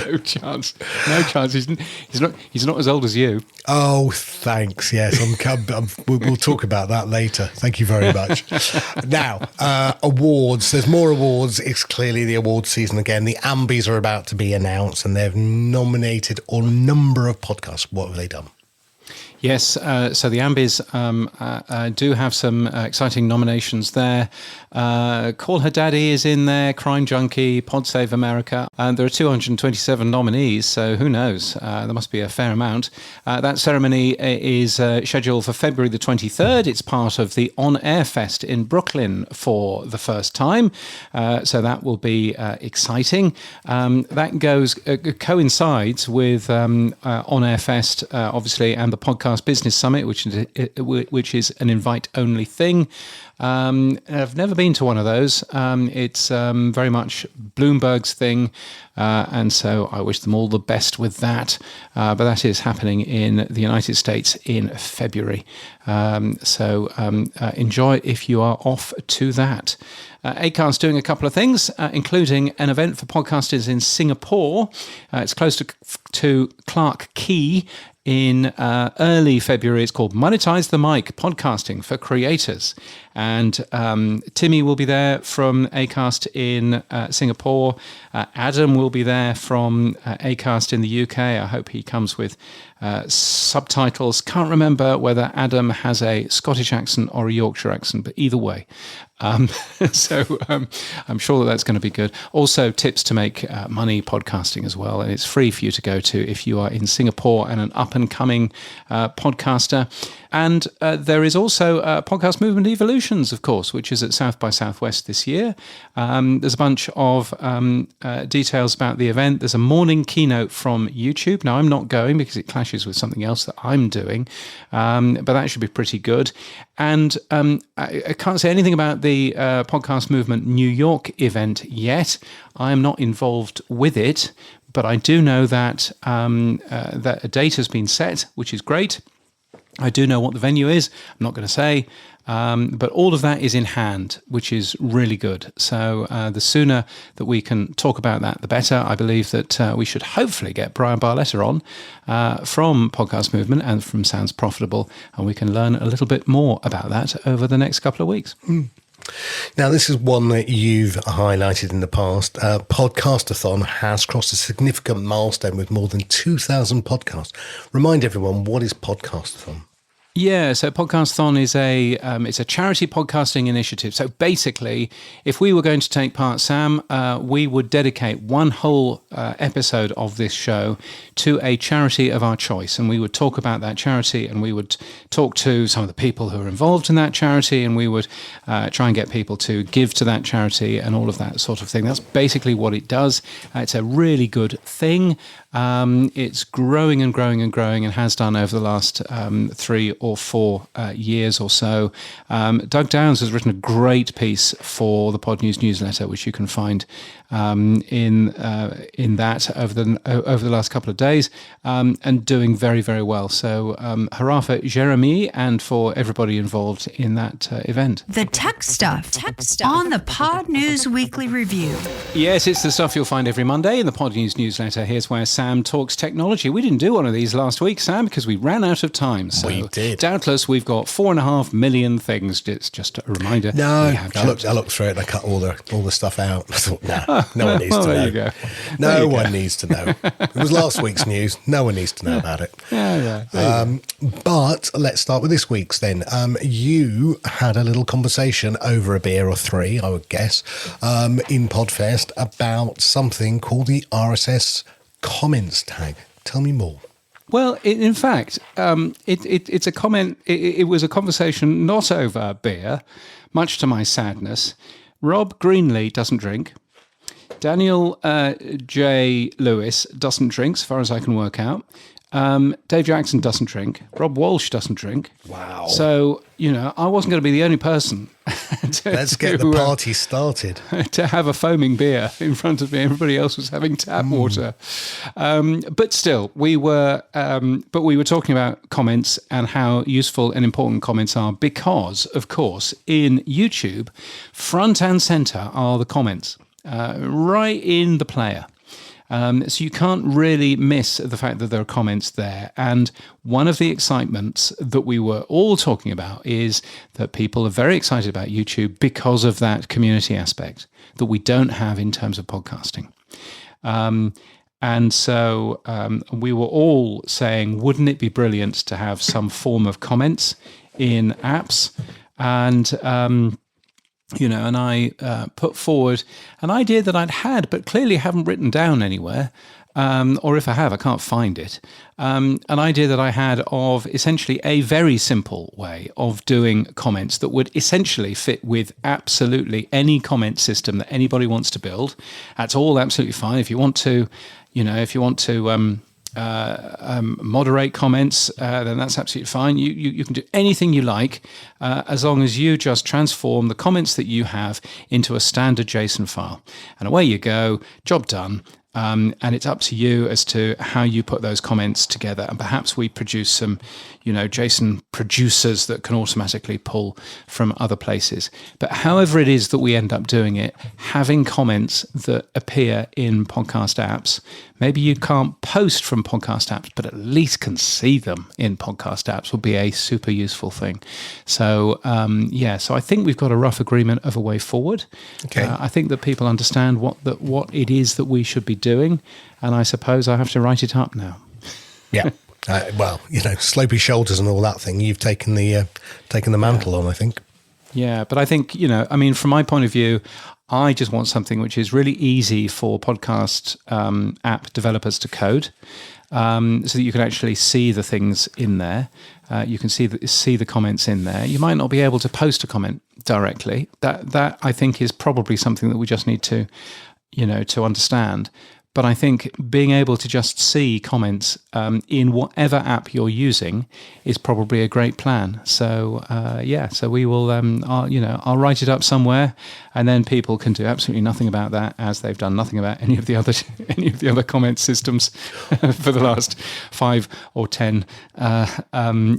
No chance. No chance. He's not as old as you.
Oh, thanks. Yes, we'll talk about that later. Thank you very much. Now, awards. There's more awards. It's clearly the award season again. The Ambies are about to be announced, and they've nominated a number of podcasts. What have they done?
Yes, so the Ambies do have some exciting nominations there. Call Her Daddy is in there, Crime Junkie, Pod Save America. And there are 227 nominees, so who knows? There must be a fair amount. That ceremony is scheduled for February the 23rd. It's part of the On Air Fest in Brooklyn for the first time. So that will be exciting. That coincides with On Air Fest, obviously, and the Podcast Business Summit, which is an invite-only thing. I've never been to one of those. It's very much Bloomberg's thing, and so I wish them all the best with that. But that is happening in the United States in February. So enjoy if you are off to that. Acast doing a couple of things, including an event for podcasters in Singapore. It's close to Clark Quay. In early February, it's called Monetize the Mic, Podcasting for Creators. And Timmy will be there from Acast in Singapore. Adam will be there from Acast in the UK. I hope he comes with subtitles. Can't remember whether Adam has a Scottish accent or a Yorkshire accent, but either way. So I'm sure that's going to be good. Also, tips to make money podcasting as well. And it's free for you to go to if you are in Singapore and an up-and-coming podcaster. And there is also Podcast Movement Evolutions, of course, which is at South by Southwest this year. There's a bunch of details about the event. There's a morning keynote from YouTube. Now, I'm not going because it clashes with something else that I'm doing, but that should be pretty good. And I can't say anything about the Podcast Movement New York event yet. I am not involved with it, but I do know that that a date has been set, which is great. I do know what the venue is. I'm not going to say, but all of that is in hand, which is really good. So the sooner that we can talk about that, the better. I believe that we should hopefully get Brian Barletta on from Podcast Movement and from Sounds Profitable, and we can learn a little bit more about that over the next couple of weeks.
Now, this is one that you've highlighted in the past. Podcastathon has crossed a significant milestone with more than 2,000 podcasts. Remind everyone, what is Podcastathon?
Yeah, so Podcastathon is it's a charity podcasting initiative. So basically, if we were going to take part, Sam, we would dedicate one whole episode of this show to a charity of our choice, and we would talk about that charity, and we would talk to some of the people who are involved in that charity, and we would try and get people to give to that charity and all of that sort of thing. That's basically what it does. It's a really good thing. It's growing and growing and growing, and has done over the last 3 or 4 years or so. Doug Downs has written a great piece for the Pod News newsletter, which you can find in that over the last couple of days, and doing very, very well. So hurrah for Jeremy and for everybody involved in that event.
The tech stuff on the Pod News Weekly Review.
Yes, it's the stuff you'll find every Monday in the Pod News newsletter. Here's where Sam talks technology. We didn't do one of these last week, Sam, because we ran out of time. So
we did.
Doubtless, we've got 4.5 million things. It's just a reminder.
No, I looked through it and I cut all the stuff out. I thought, no one needs to know.
There you go.
No one needs to know. It was last week's news. No one needs to know about it.
Yeah.
But let's start with this week's then. You had a little conversation over a beer or 3, I would guess, in Podfest about something called the RSS comments tag. Tell me more.
Well, in fact, it's a comment. It was a conversation not over beer, much to my sadness. Rob Greenlee doesn't drink. Daniel J. Lewis doesn't drink, as far as I can work out. Dave Jackson doesn't drink. Rob Walsh doesn't drink.
Wow.
So, I wasn't going to be the only person
Let's get the party started.
to have a foaming beer in front of me. Everybody else was having tap water. But still, we were talking about comments and how useful and important comments are because, of course, in YouTube, front and center are the comments, right in the player. So you can't really miss the fact that there are comments there. And one of the excitements that we were all talking about is that people are very excited about YouTube because of that community aspect that we don't have in terms of podcasting. And so we were all saying, wouldn't it be brilliant to have some form of comments in apps? And and I put forward an idea that I'd had, but clearly haven't written down anywhere, or if I have, I can't find it. An idea that I had of essentially a very simple way of doing comments that would essentially fit with absolutely any comment system that anybody wants to build. That's all absolutely fine. If you want to, moderate comments, then that's absolutely fine. You can do anything you like as long as you just transform the comments that you have into a standard JSON file. And away you go, job done. And it's up to you as to how you put those comments together. And perhaps we produce some, JSON producers that can automatically pull from other places. But however it is that we end up doing it, having comments that appear in podcast apps, maybe you can't post from podcast apps, but at least can see them in podcast apps will be a super useful thing. So, so I think we've got a rough agreement of a way forward.
Okay.
I think that people understand what it is that we should be doing, and I suppose I have to write it up now.
Yeah. Slopey shoulders and all that thing. You've taken the mantle on, I think.
Yeah, but I think, from my point of view, I just want something which is really easy for podcast app developers to code, so that you can actually see the things in there. You can see the comments in there. You might not be able to post a comment directly. That I think is probably something that we just need to, to understand. But I think being able to just see comments in whatever app you're using is probably a great plan. So so we will, I'll write it up somewhere, and then people can do absolutely nothing about that, as they've done nothing about any of the other comment systems for the last 5 or 10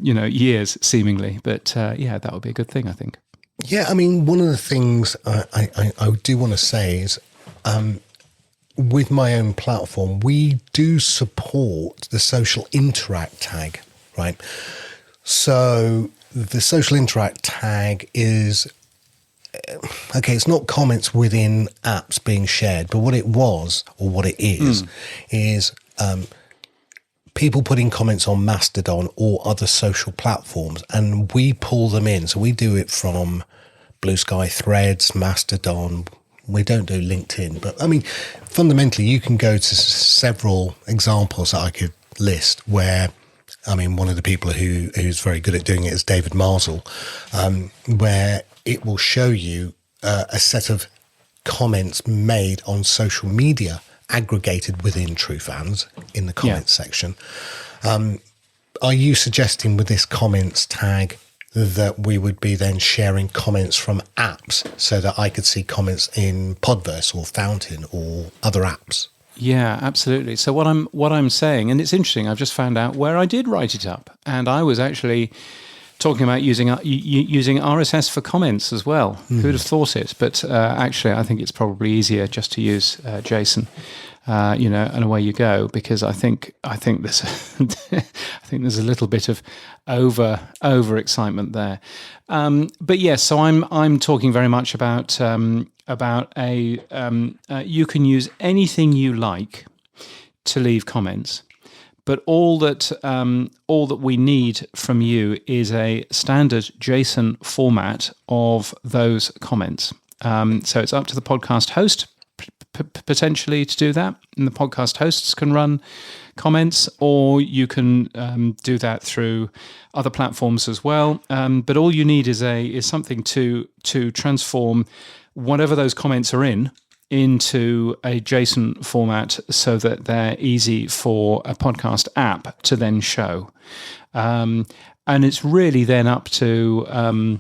years, seemingly. But that would be a good thing, I think.
Yeah, one of the things I do want to say is, with my own platform, we do support the social interact tag, right? So the social interact tag is, it's not comments within apps being shared, but what it was, or what it is people putting comments on Mastodon or other social platforms, and we pull them in. So we do it from Blue Sky, Threads, Mastodon. We don't do LinkedIn, but fundamentally you can go to several examples that I could list where, one of the people who's very good at doing it is David Marsall, where it will show you a set of comments made on social media aggregated within TrueFans in the comments section. Are you suggesting with this comments tag that we would be then sharing comments from apps so that I could see comments in Podverse or Fountain or other apps?
Yeah, absolutely. So what I'm saying, and it's interesting, I've just found out where I did write it up, and I was actually talking about using RSS for comments as well. Who'd have thought it? But actually, I think it's probably easier just to use JSON. And away you go, because I think there's there's a little bit of over excitement there. But yes, so I'm talking very much about you can use anything you like to leave comments, but all that we need from you is a standard JSON format of those comments. So it's up to the podcast host potentially to do that, and the podcast hosts can run comments, or you can do that through other platforms as well. But all you need is something to transform whatever those comments are in into a JSON format so that they're easy for a podcast app to then show. And it's really then up to any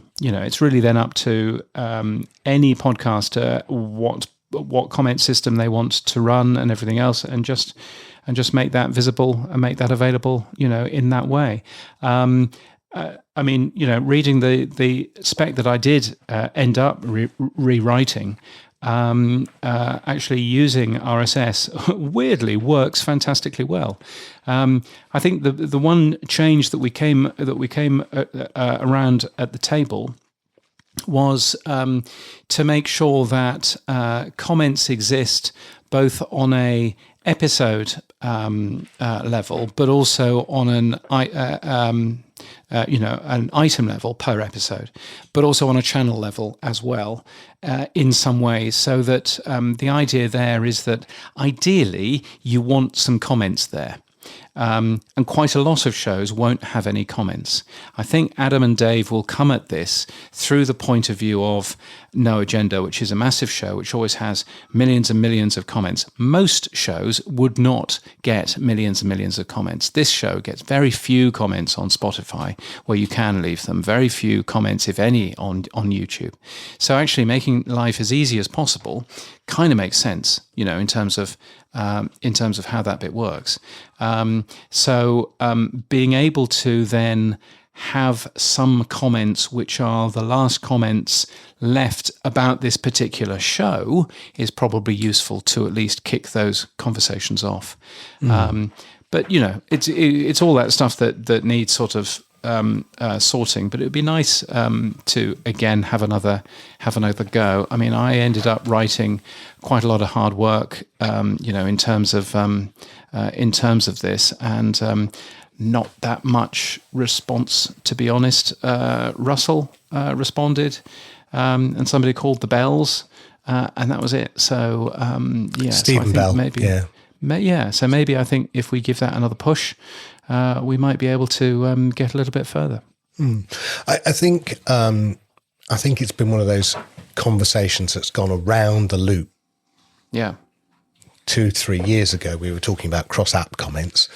podcaster what comment system they want to run and everything else, and just make that visible and make that available, in that way. Reading the spec that I did end up rewriting, actually using RSS weirdly works fantastically well. I think the one change that we came around at the table was to make sure that comments exist both on a episode level, but also on an item level per episode, but also on a channel level as well, in some ways. So that the idea there is that ideally you want some comments there. And quite a lot of shows won't have any comments. I think Adam and Dave will come at this through the point of view of No Agenda, which is a massive show which always has millions and millions of comments. Most shows would not get millions and millions of comments. This show gets very few comments on Spotify, where you can leave them. Very few comments, if any, on YouTube. So actually making life as easy as possible kind of makes sense, in terms of how that bit works. So being able to then have some comments which are the last comments left about this particular show is probably useful to at least kick those conversations off. But it's all that stuff that needs sort of sorting. But it would be nice to again have another go. I mean, I ended up writing quite a lot of hard work, in terms of this, and not that much response, to be honest. Russell responded, and somebody called the bells, and that was it. So
Stephen Bell,
maybe. So maybe I think if we give that another push, we might be able to get a little bit further.
I think it's been one of those conversations that's gone around the loop.
Yeah.
2-3 years ago, we were talking about cross-app comments.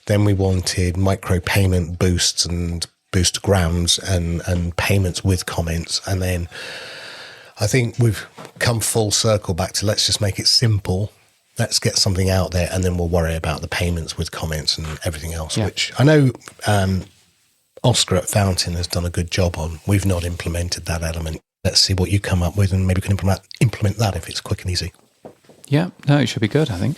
Then we wanted micro-payment boosts and boostograms and payments with comments. And then I think we've come full circle back to let's just make it simple. Let's get something out there, and then we'll worry about the payments with comments and everything else, which I know Oscar at Fountain has done a good job on. We've not implemented that element. Let's see what you come up with, and maybe we can implement that if it's quick and easy.
Yeah, no, it should be good, I think.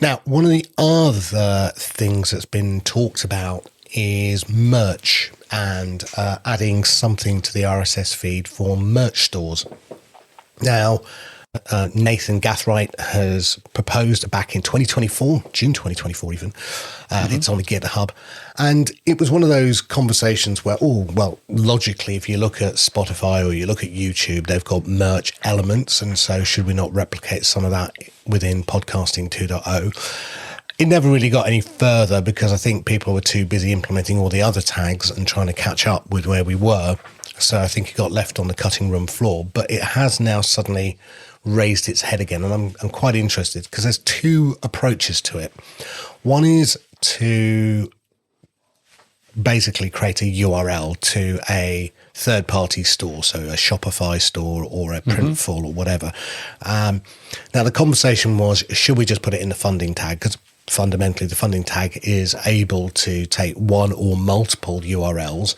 Now, one of the other things that's been talked about is merch and adding something to the RSS feed for merch stores. Now, Nathan Gathright has proposed back in 2024, June 2024 even, it's on the GitHub. And it was one of those conversations where, logically, if you look at Spotify or you look at YouTube, they've got merch elements. And so should we not replicate some of that within Podcasting 2.0? It never really got any further because I think people were too busy implementing all the other tags and trying to catch up with where we were. So I think it got left on the cutting room floor. But it has now suddenly raised its head again, and I'm quite interested because there's two approaches to it. One is to basically create a URL to a third-party store, so a Shopify store or a Printful or whatever. Now, the conversation was, should we just put it in the funding tag? Because fundamentally, the funding tag is able to take one or multiple URLs.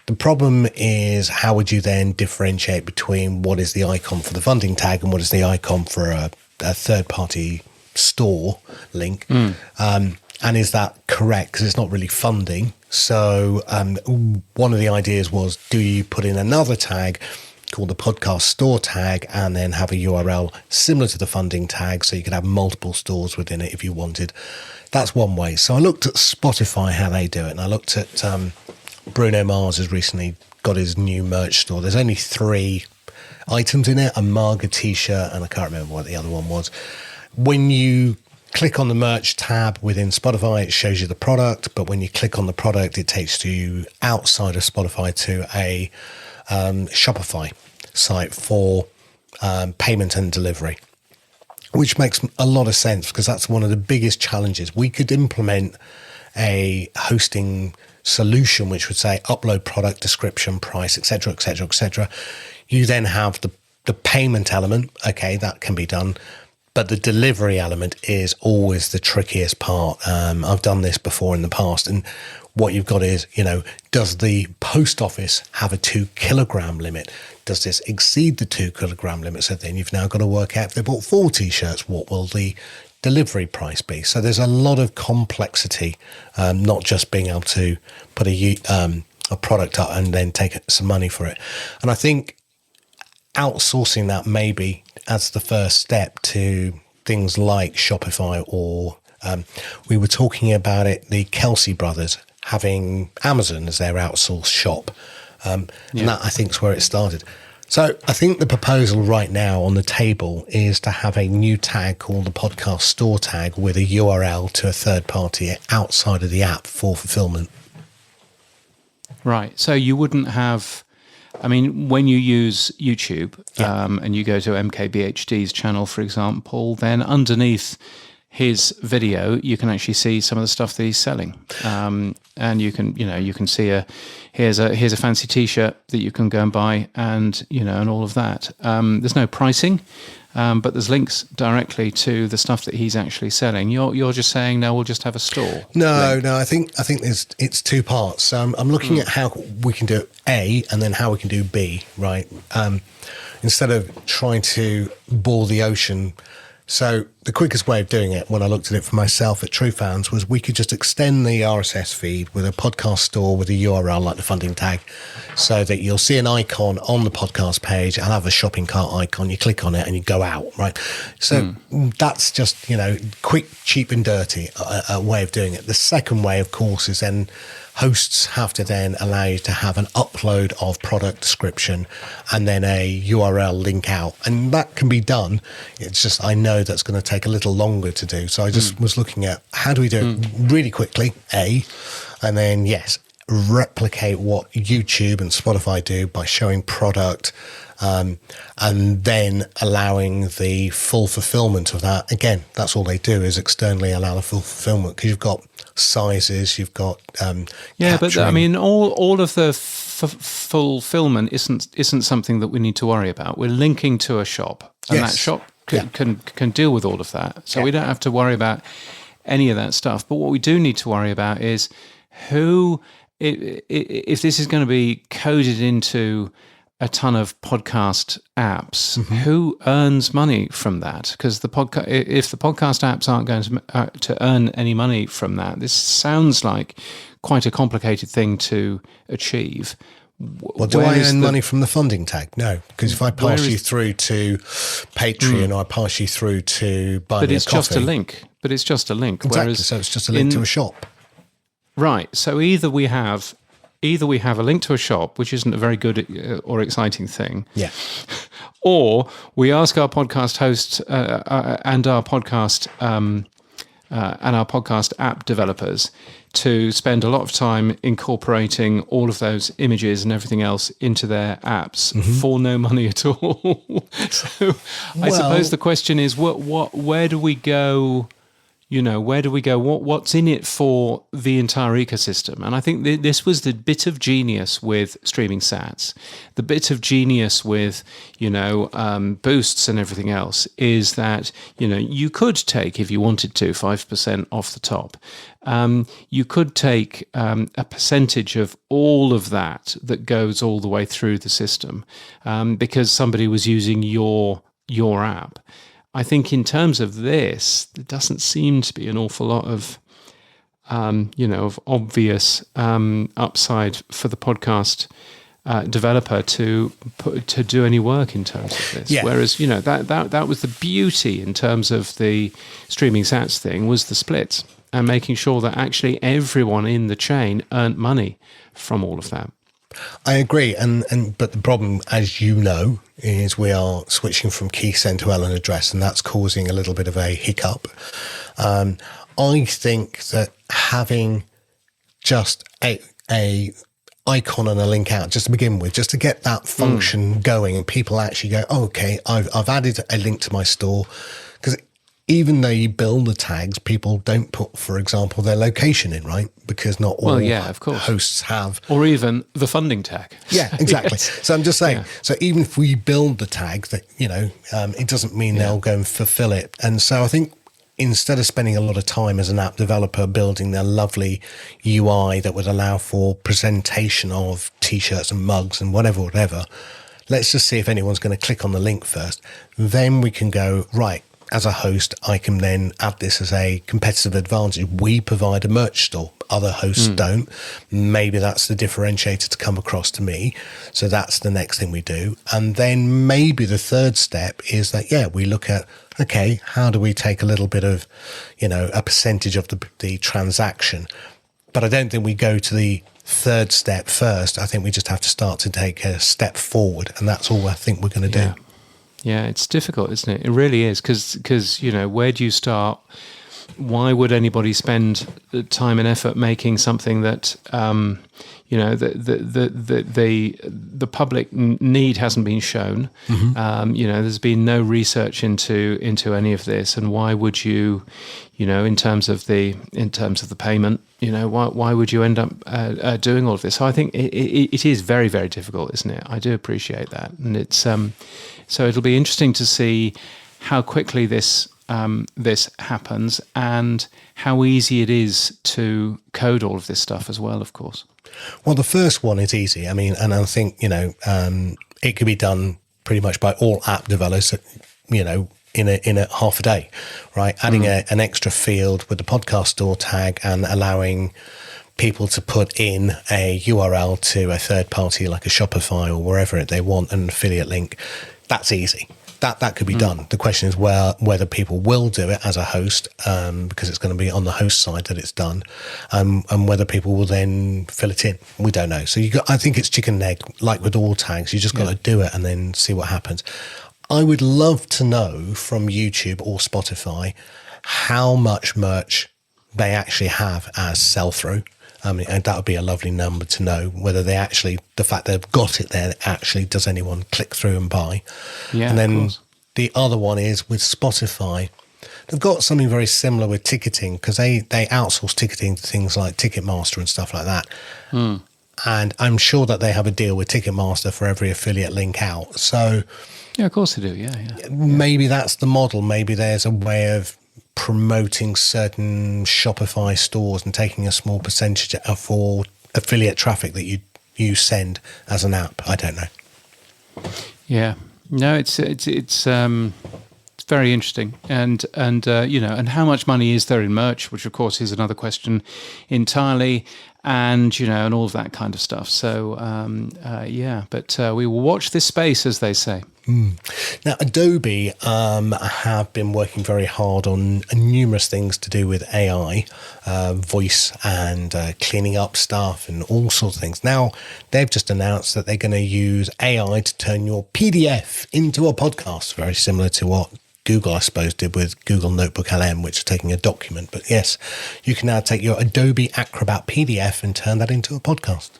The problem is, how would you then differentiate between what is the icon for the funding tag and what is the icon for a third-party store link? And is that correct? Because it's not really funding. So one of the ideas was, do you put in another tag called the podcast store tag and then have a URL similar to the funding tag so you could have multiple stores within it if you wanted? That's one way. So I looked at Spotify, how they do it, and I looked at Bruno Mars has recently got his new merch store. There's only 3 items in it, a mug, a t-shirt, and I can't remember what the other one was. When you click on the merch tab within Spotify, it shows you the product, but when you click on the product, it takes you outside of Spotify to a Shopify site for payment and delivery. which makes a lot of sense because that's one of the biggest challenges. We could implement a hosting solution which would say upload product description, price, etc., etc., etc. You then have the payment element. Okay, that can be done. But the delivery element is always the trickiest part. I've done this before in the past. And what you've got is, does the post office have a 2 kilogram limit? Does this exceed the 2 kilogram limit? So then you've now got to work out if they bought 4 T-shirts, what will the delivery price be? So there's a lot of complexity, not just being able to put a product up and then take some money for it. And I think outsourcing that maybe as the first step to things like Shopify or we were talking about it, the Kelsey brothers having Amazon as their outsourced shop. And that I think is where it started. So I think the proposal right now on the table is to have a new tag called the podcast store tag with a URL to a third party outside of the app for fulfillment.
Right. So you wouldn't have, when you use YouTube and you go to MKBHD's channel, for example, then underneath his video, you can actually see some of the stuff that he's selling, and you can see here's a fancy T-shirt that you can go and buy, and and all of that. There's no pricing, but there's links directly to the stuff that he's actually selling. You're just saying no, we'll just have a store.
No. I think it's 2 parts. So I'm looking at how we can do A and then how we can do B. Right. Instead of trying to bore the ocean. So the quickest way of doing it, when I looked at it for myself at True Fans, was we could just extend the RSS feed with a podcast store with a URL like the funding tag, so that you'll see an icon on the podcast page. I'll have a shopping cart icon. You click on it and you go out, right? So that's just, quick, cheap and dirty a way of doing it. The second way, of course, is then hosts have to then allow you to have an upload of product description and then a URL link out. And that can be done. It's just, I know that's going to take a little longer to do. So I just was looking at how do we do it really quickly, A, and then, yes, replicate what YouTube and Spotify do by showing product and then allowing the full fulfillment of that. Again, that's all they do is externally allow the full fulfillment because you've got sizes, you've got
but all of the fulfillment isn't something that we need to worry about. We're linking to a shop, and that shop can deal with all of that. So we don't have to worry about any of that stuff. But what we do need to worry about is who, if this is going to be coded into a ton of podcast apps, who earns money from that? Because if the podcast apps aren't going to earn any money from that, this sounds like quite a complicated thing to achieve.
Well, do I earn money from the funding tag? No, because if I pass you through to Patreon, or I pass you through to buy me a coffee.
But it's just a link.
Exactly,
Whereas
so it's just a link to a shop.
Right, so either we have a link to a shop, which isn't a very good or exciting thing.
Yeah.
Or we ask our podcast hosts and our podcast app developers to spend a lot of time incorporating all of those images and everything else into their apps for no money at all. So I suppose the question is, where do we go? Where do we go? What's in it for the entire ecosystem? And I think this was the bit of genius with streaming sats. The bit of genius with, boosts and everything else is that, you could take, if you wanted to, 5% off the top. You could take a percentage of all of that goes all the way through the system because somebody was using your app. I think in terms of this, there doesn't seem to be an awful lot of, of obvious upside for the podcast developer to do any work in terms of this. Yeah. Whereas, that was the beauty in terms of the streaming sats thing was the splits and making sure that actually everyone in the chain earned money from all of that.
I agree, but the problem, as you know, is we are switching from key send to Ellen address, and that's causing a little bit of a hiccup. I think that having just a icon and a link out just to begin with, just to get that function going, and people actually go, oh, okay, I've added a link to my store. Because even though you build the tags, people don't put, for example, their location in, right? Because not all
of course.
hosts have.
Or even the funding tag.
Yeah, exactly.
Yes.
So I'm just saying, so even if we build the tag, that, it doesn't mean they'll go and fulfill it. And so I think instead of spending a lot of time as an app developer building their lovely UI that would allow for presentation of T-shirts and mugs and whatever, let's just see if anyone's going to click on the link first. Then we can go, right, as a host, I can then add this as a competitive advantage. We provide a merch store. Other hosts don't. Maybe that's the differentiator to come across to me. So that's the next thing we do. And then maybe the third step is that, we look at, okay, how do we take a little bit of, a percentage of the transaction? But I don't think we go to the third step first. I think we just have to start to take a step forward. And that's all I think we're going to do.
Yeah, it's difficult, isn't it? It really is, because where do you start? Why would anybody spend the time and effort making something that the public need hasn't been shown? There's been no research into any of this, and why would you, in terms of the payment, why would you end up doing all of this? So I think it is very, very difficult, isn't it? I do appreciate that, and it's so it'll be interesting to see how quickly this happens and how easy it is to code all of this stuff as well, of course.
Well, the first one is easy. I mean, and I think, it could be done pretty much by all app developers, in a half a day, right? Adding an extra field with the podcast store tag and allowing people to put in a URL to a third party like a Shopify or wherever they want, an affiliate link. That's easy. That could be done. The question is whether people will do it as a host, because it's going to be on the host side that it's done, and whether people will then fill it in. We don't know. So I think it's chicken and egg, like with all tags. You just got to do it and then see what happens. I would love to know from YouTube or Spotify how much merch they actually have as sell-through. And that would be a lovely number to know, whether they actually, the fact they've got it there, actually does anyone click through and buy. Yeah, and then the other one is with Spotify. They've got something very similar with ticketing, because they outsource ticketing to things like Ticketmaster and stuff like that. And I'm sure that they have a deal with Ticketmaster for every affiliate link out. So
yeah, of course they do. Yeah.
Maybe that's the model. Maybe there's a way of promoting certain Shopify stores and taking a small percentage for affiliate traffic that you send as an app. I don't know. Yeah,
no, it's very interesting, and how much money is there in merch, which of course is another question entirely, and and all of that kind of stuff. So but we will watch this space, as they say.
Now, Adobe have been working very hard on numerous things to do with AI, voice and cleaning up stuff and all sorts of things. Now, they've just announced that they're going to use AI to turn your PDF into a podcast, very similar to what Google, I suppose, did with Google Notebook LM, which is taking a document. But yes, you can now take your Adobe Acrobat PDF and turn that into a podcast.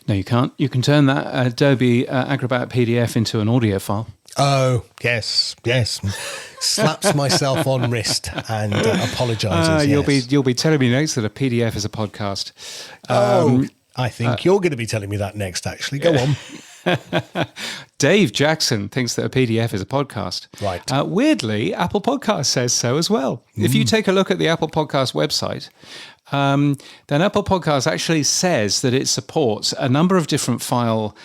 No, you can't. You can turn that Adobe Acrobat PDF into an audio file.
Oh, yes. Slaps myself on wrist and apologises.
You'll be telling me next that a PDF is a podcast.
I think you're going to be telling me that next, actually. Go on.
Dave Jackson thinks that a PDF is a podcast.
Right.
Weirdly, Apple Podcast says so as well. If you take a look at the Apple Podcast website, then Apple Podcasts actually says that it supports a number of different file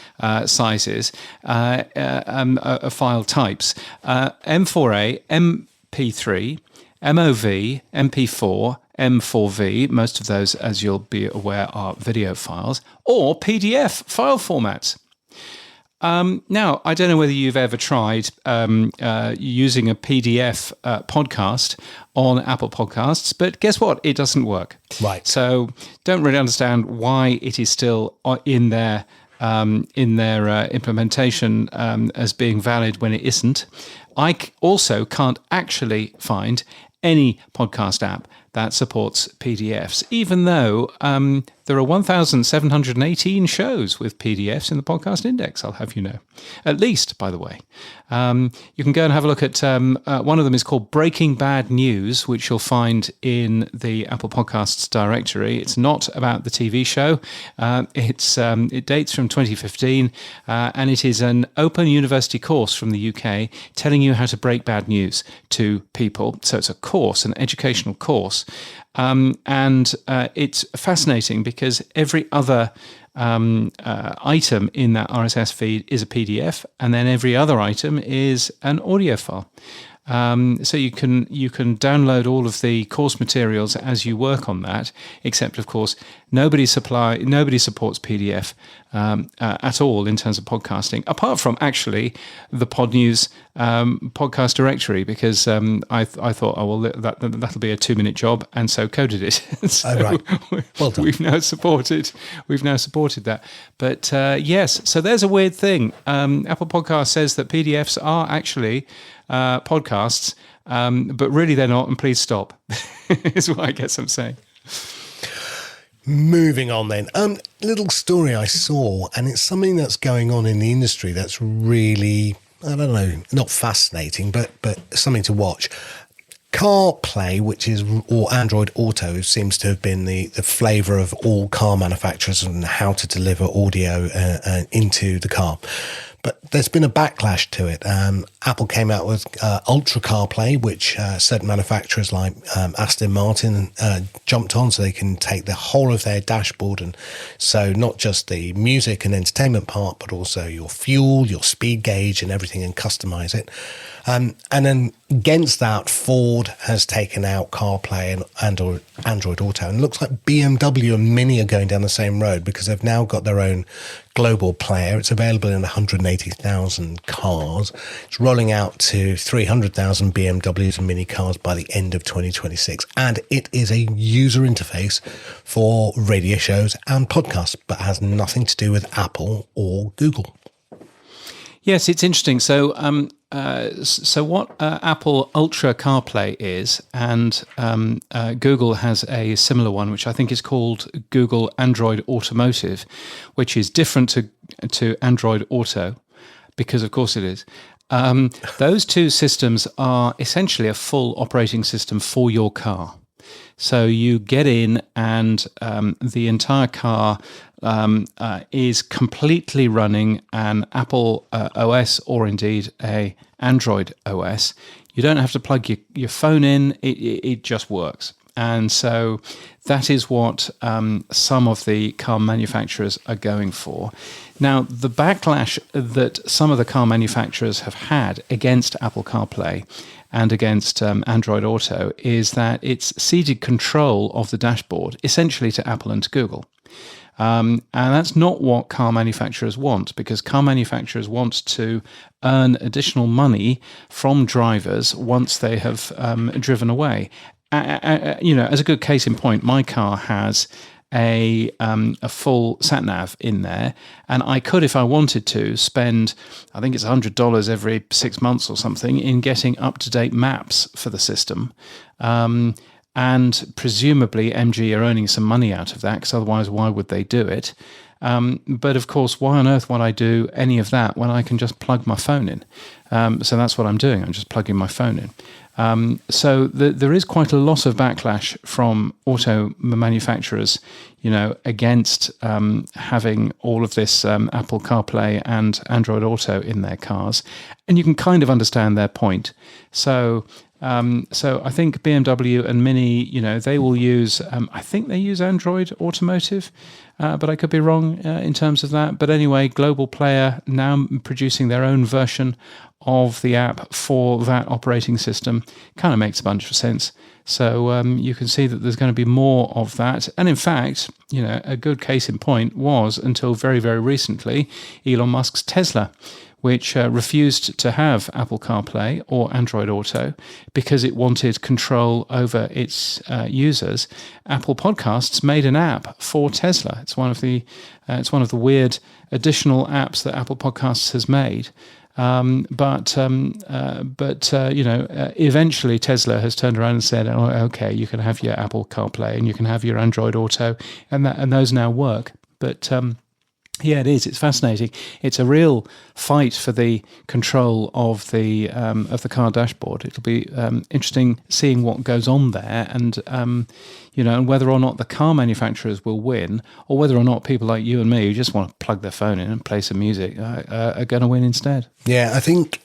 sizes, file types, M4A, MP3, MOV, MP4, M4V, most of those, as you'll be aware, are video files, or PDF file formats. Now, I don't know whether you've ever tried using a PDF podcast on Apple Podcasts, but guess what? It doesn't work.
Right.
So don't really understand why it is still in their implementation as being valid when it isn't. I also can't actually find any podcast app that supports PDFs, even though the There are 1,718 shows with PDFs in the podcast index, I'll have you know. At least, by the way. You can go and have a look at one of them is called Breaking Bad News, which you'll find in the Apple Podcasts directory. It's not about the TV show. It dates from 2015, and it is an open university course from the UK telling you how to break bad news to people. So it's a course, an educational course. And it's fascinating because every other item in that RSS feed is a PDF, and then every other item is an audio file. So you can download all of the course materials as you work on that, except of course nobody supports PDF at all in terms of podcasting, apart from actually the Pod News podcast directory, because I thought, oh well, that'll be a 2-minute job, and so coded it. So
right. Well done.
We've now supported that. But yes, so there's a weird thing. Apple Podcast says that PDFs are actually podcasts, but really they're not, and please stop, is what I guess I'm saying.
Moving on then. Little story I saw, and it's something that's going on in the industry that's really, I don't know, not fascinating, but something to watch. CarPlay, or Android Auto, seems to have been the flavour of all car manufacturers and how to deliver audio into the car. But there's been a backlash to it. Apple came out with Ultra CarPlay, which certain manufacturers like Aston Martin jumped on, so they can take the whole of their dashboard, and so not just the music and entertainment part, but also your fuel, your speed gauge and everything, and customize it. And then against that, Ford has taken out CarPlay and Android Auto. And it looks like BMW and Mini are going down the same road, because they've now got their own global player. It's available in 180,000 cars. It's rolling out to 300,000 BMWs and Mini cars by the end of 2026. And it is a user interface for radio shows and podcasts, but has nothing to do with Apple or Google.
Yes, it's interesting. So what Apple Ultra CarPlay is, and Google has a similar one, which I think is called Google Android Automotive, which is different to Android Auto, because of course it is. Those two systems are essentially a full operating system for your car. So you get in, and the entire car is completely running an Apple OS, or indeed a Android OS. You don't have to plug your phone in, it just works. And so that is what some of the car manufacturers are going for. Now, the backlash that some of the car manufacturers have had against Apple CarPlay and against Android Auto is that it's ceded control of the dashboard essentially to Apple and to Google. And that's not what car manufacturers want, because car manufacturers want to earn additional money from drivers once they have driven away. As a good case in point, my car has a full sat nav in there, and I could, if I wanted to, spend, I think it's $100 every 6 months or something in getting up-to-date maps for the system. And presumably MG are earning some money out of that, because otherwise why would they do it? But of course, why on earth would I do any of that when I can just plug my phone in? So that's what I'm doing. I'm just plugging my phone in. So there is quite a lot of backlash from auto manufacturers, against having all of this Apple CarPlay and Android Auto in their cars. And you can kind of understand their point. So I think BMW and Mini, they will use, I think they use Android Automotive, but I could be wrong in terms of that. But anyway, global player now producing their own version of the app for that operating system kind of makes a bunch of sense. So you can see that there's going to be more of that. And in fact, a good case in point was, until very, very recently, Elon Musk's Tesla, which refused to have Apple CarPlay or Android Auto because it wanted control over its users. Apple Podcasts made an app for Tesla. It's one of the weird additional apps that Apple Podcasts has made. Eventually Tesla has turned around and said, "Oh, okay, you can have your Apple CarPlay and you can have your Android Auto, and those now work." But yeah, it is. It's fascinating. It's a real fight for the control of the car dashboard. It'll be interesting seeing what goes on there, and and whether or not the car manufacturers will win, or whether or not people like you and me who just want to plug their phone in and play some music are going to win instead.
Yeah, I think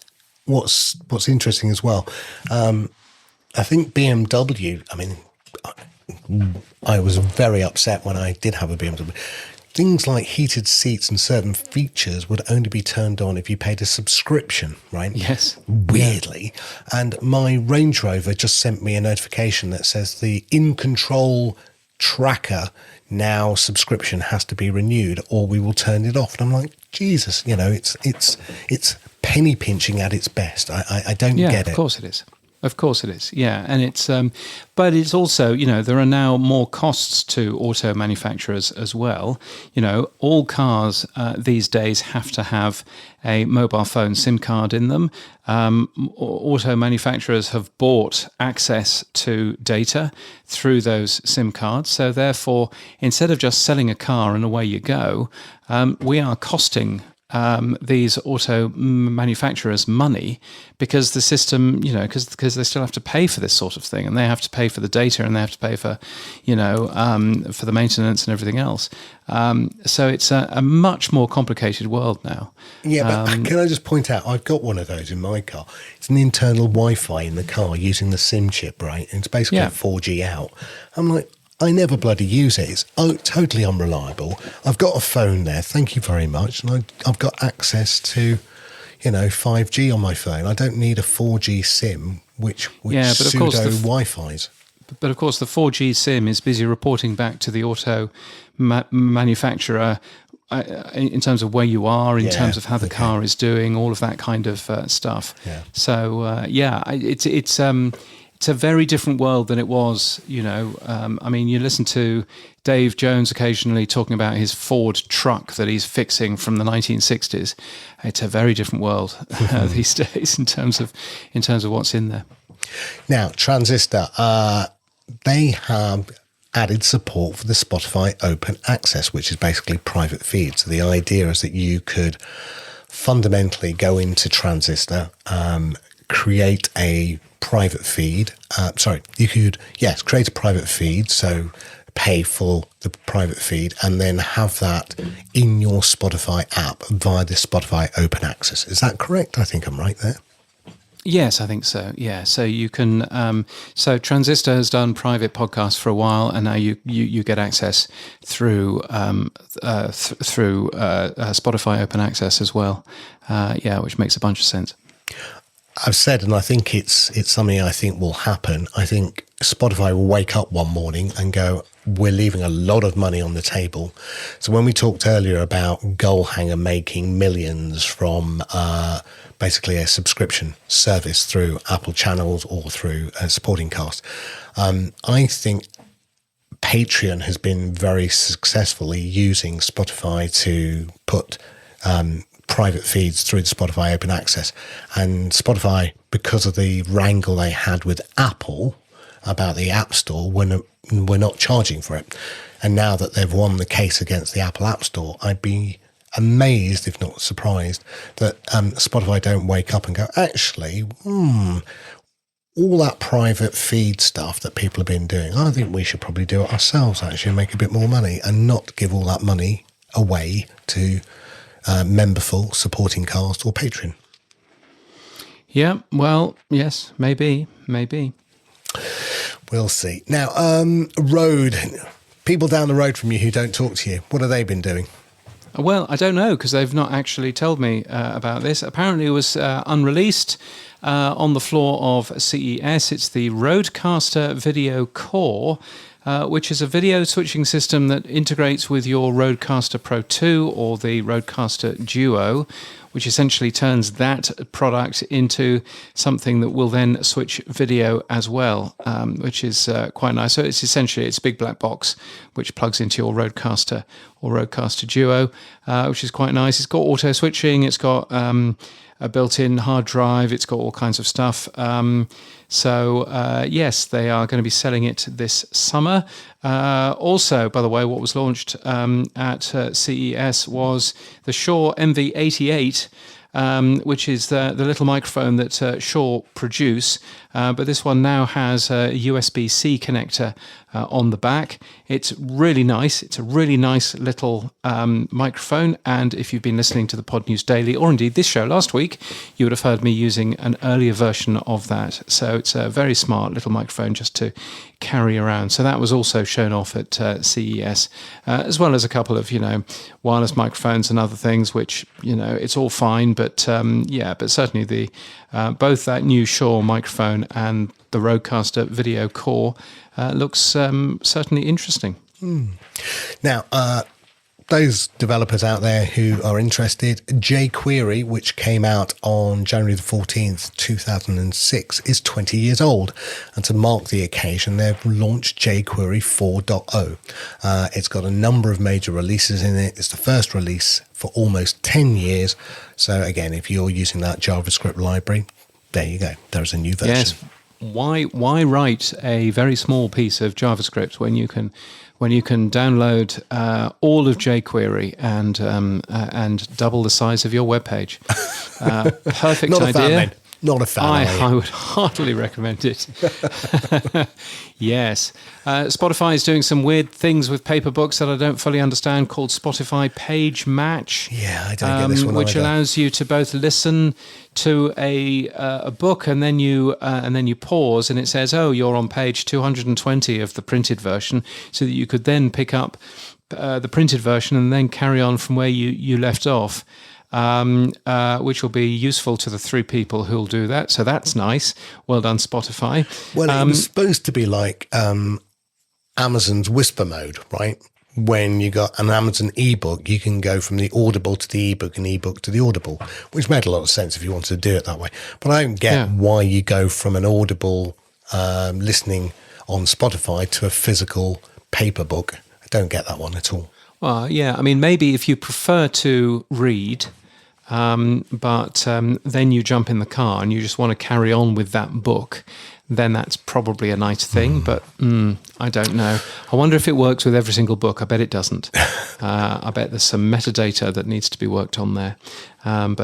what's interesting as well. I think BMW. I mean, I was very upset when I did have a BMW. Things like heated seats and certain features would only be turned on if you paid a subscription, right?
Yes.
Weirdly. And my Range Rover just sent me a notification that says the in-control tracker now subscription has to be renewed or we will turn it off. And I'm like, Jesus, it's penny pinching at its best. I don't get it.
Of course it is. Of course it is, yeah. And it's, but it's also, there are now more costs to auto manufacturers as well. All cars these days have to have a mobile phone SIM card in them. Auto manufacturers have bought access to data through those SIM cards. So therefore, instead of just selling a car and away you go, we are costing these auto manufacturers money because the system, because they still have to pay for this sort of thing, and they have to pay for the data, and they have to pay for, for the maintenance and everything else. So it's a much more complicated world now.
Yeah, but can I just point out, I've got one of those in my car. It's an internal Wi-Fi in the car using the SIM chip, right? And it's basically 4G out. I'm like, I never bloody use it. It's totally unreliable. I've got a phone there, thank you very much, and I've got access to, 5G on my phone. I don't need a 4G SIM, which pseudo Wi-Fi's.
But of course, the 4G SIM is busy reporting back to the auto manufacturer in terms of where you are, in terms of how the car is doing, all of that kind of stuff. Yeah. So it's a very different world than it was, you listen to Dave Jones occasionally talking about his Ford truck that he's fixing from the 1960s. It's a very different world these days in terms of what's in there.
Now, Transistor, they have added support for the Spotify Open Access, which is basically private feed. So the idea is that you could fundamentally go into Transistor, create a private feed. You could, create a private feed, so pay for the private feed, and then have that in your Spotify app via the Spotify Open Access. Is that correct? I think I'm right there.
Yes, I think so. Yeah, so you can. So Transistor has done private podcasts for a while, and now you get access through Spotify Open Access as well. Which makes a bunch of sense.
I've said, and I think it's something I think will happen. I think Spotify will wake up one morning and go, we're leaving a lot of money on the table. So when we talked earlier about Goalhanger making millions from basically a subscription service through Apple channels or through supporting cast, I think Patreon has been very successfully using Spotify to put private feeds through the Spotify Open Access. And Spotify, because of the wrangle they had with Apple about the App Store, we're not charging for it. And now that they've won the case against the Apple App Store, I'd be amazed, if not surprised, that Spotify don't wake up and go, actually, all that private feed stuff that people have been doing, I think we should probably do it ourselves, actually, and make a bit more money, and not give all that money away to Memberful, Supporting Cast, or Patreon.
Yeah, well, yes, maybe.
We'll see. Now, Rode, people down the road from you who don't talk to you, what have they been doing?
Well, I don't know, because they've not actually told me about this. Apparently it was unreleased on the floor of CES. It's the Rodecaster Video Core, which is a video switching system that integrates with your Rodecaster Pro 2 or the Rodecaster Duo, which essentially turns that product into something that will then switch video as well, which is quite nice. So it's essentially, it's a big black box which plugs into your Rodecaster or Rodecaster Duo, which is quite nice. It's got auto switching, it's got a built-in hard drive, it's got all kinds of stuff. Yes, they are going to be selling it this summer. Also, by the way, what was launched at CES was the Shure MV88, which is the little microphone that Shure produce. But this one now has a USB-C connector on the back. It's really nice. It's a really nice little microphone. And if you've been listening to the Pod News Daily, or indeed this show last week, you would have heard me using an earlier version of that. So it's a very smart little microphone just to carry around. So that was also shown off at CES, as well as a couple of, wireless microphones and other things, which, it's all fine. But but certainly the both that new Shure microphone and the Rodecaster Video Core looks certainly interesting.
Now, those developers out there who are interested, jQuery, which came out on January the 14th, 2006, is 20 years old. And to mark the occasion, they've launched jQuery 4.0. It's got a number of major releases in it. It's the first release for almost 10 years. So again, if you're using that JavaScript library, there you go. There's a new version.
Yes. Why write a very small piece of JavaScript when you can download all of jQuery and double the size of your web page? Perfect
Not
idea.
A fan, then. Not a fan.
I would heartily recommend it. Yes. Spotify is doing some weird things with paper books that I don't fully understand, called Spotify Page Match.
Yeah, I don't get this one
which
either.
allows you to both listen to a book and then you pause, and it says, "Oh, you're on page 220 of the printed version," so that you could then pick up the printed version and then carry on from where you left off. Which will be useful to the three people who'll do that. So that's nice. Well done, Spotify.
Well, it was supposed to be like Amazon's whisper mode, right? When you got an Amazon ebook, you can go from the Audible to the ebook and ebook to the Audible, which made a lot of sense if you wanted to do it that way. But I don't get why you go from an Audible listening on Spotify to a physical paper book. I don't get that one at all.
Well, yeah. I mean, maybe if you prefer to read, but then you jump in the car and you just want to carry on with that book, then that's probably a nice thing. But I don't know. I wonder if it works with every single book. I bet it doesn't. I bet there's some metadata that needs to be worked on there. So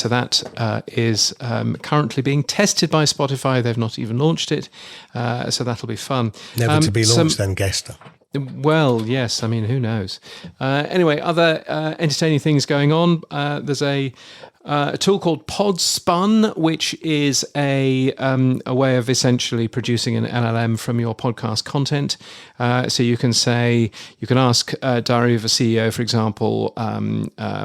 that is currently being tested by Spotify. They've not even launched it. So that'll be fun.
Never to be launched then, Gester.
Well, yes. I mean, who knows? Anyway, other entertaining things going on. There's a tool called Podspun, which is a way of essentially producing an LLM from your podcast content. So you can ask Diary of a CEO, for example,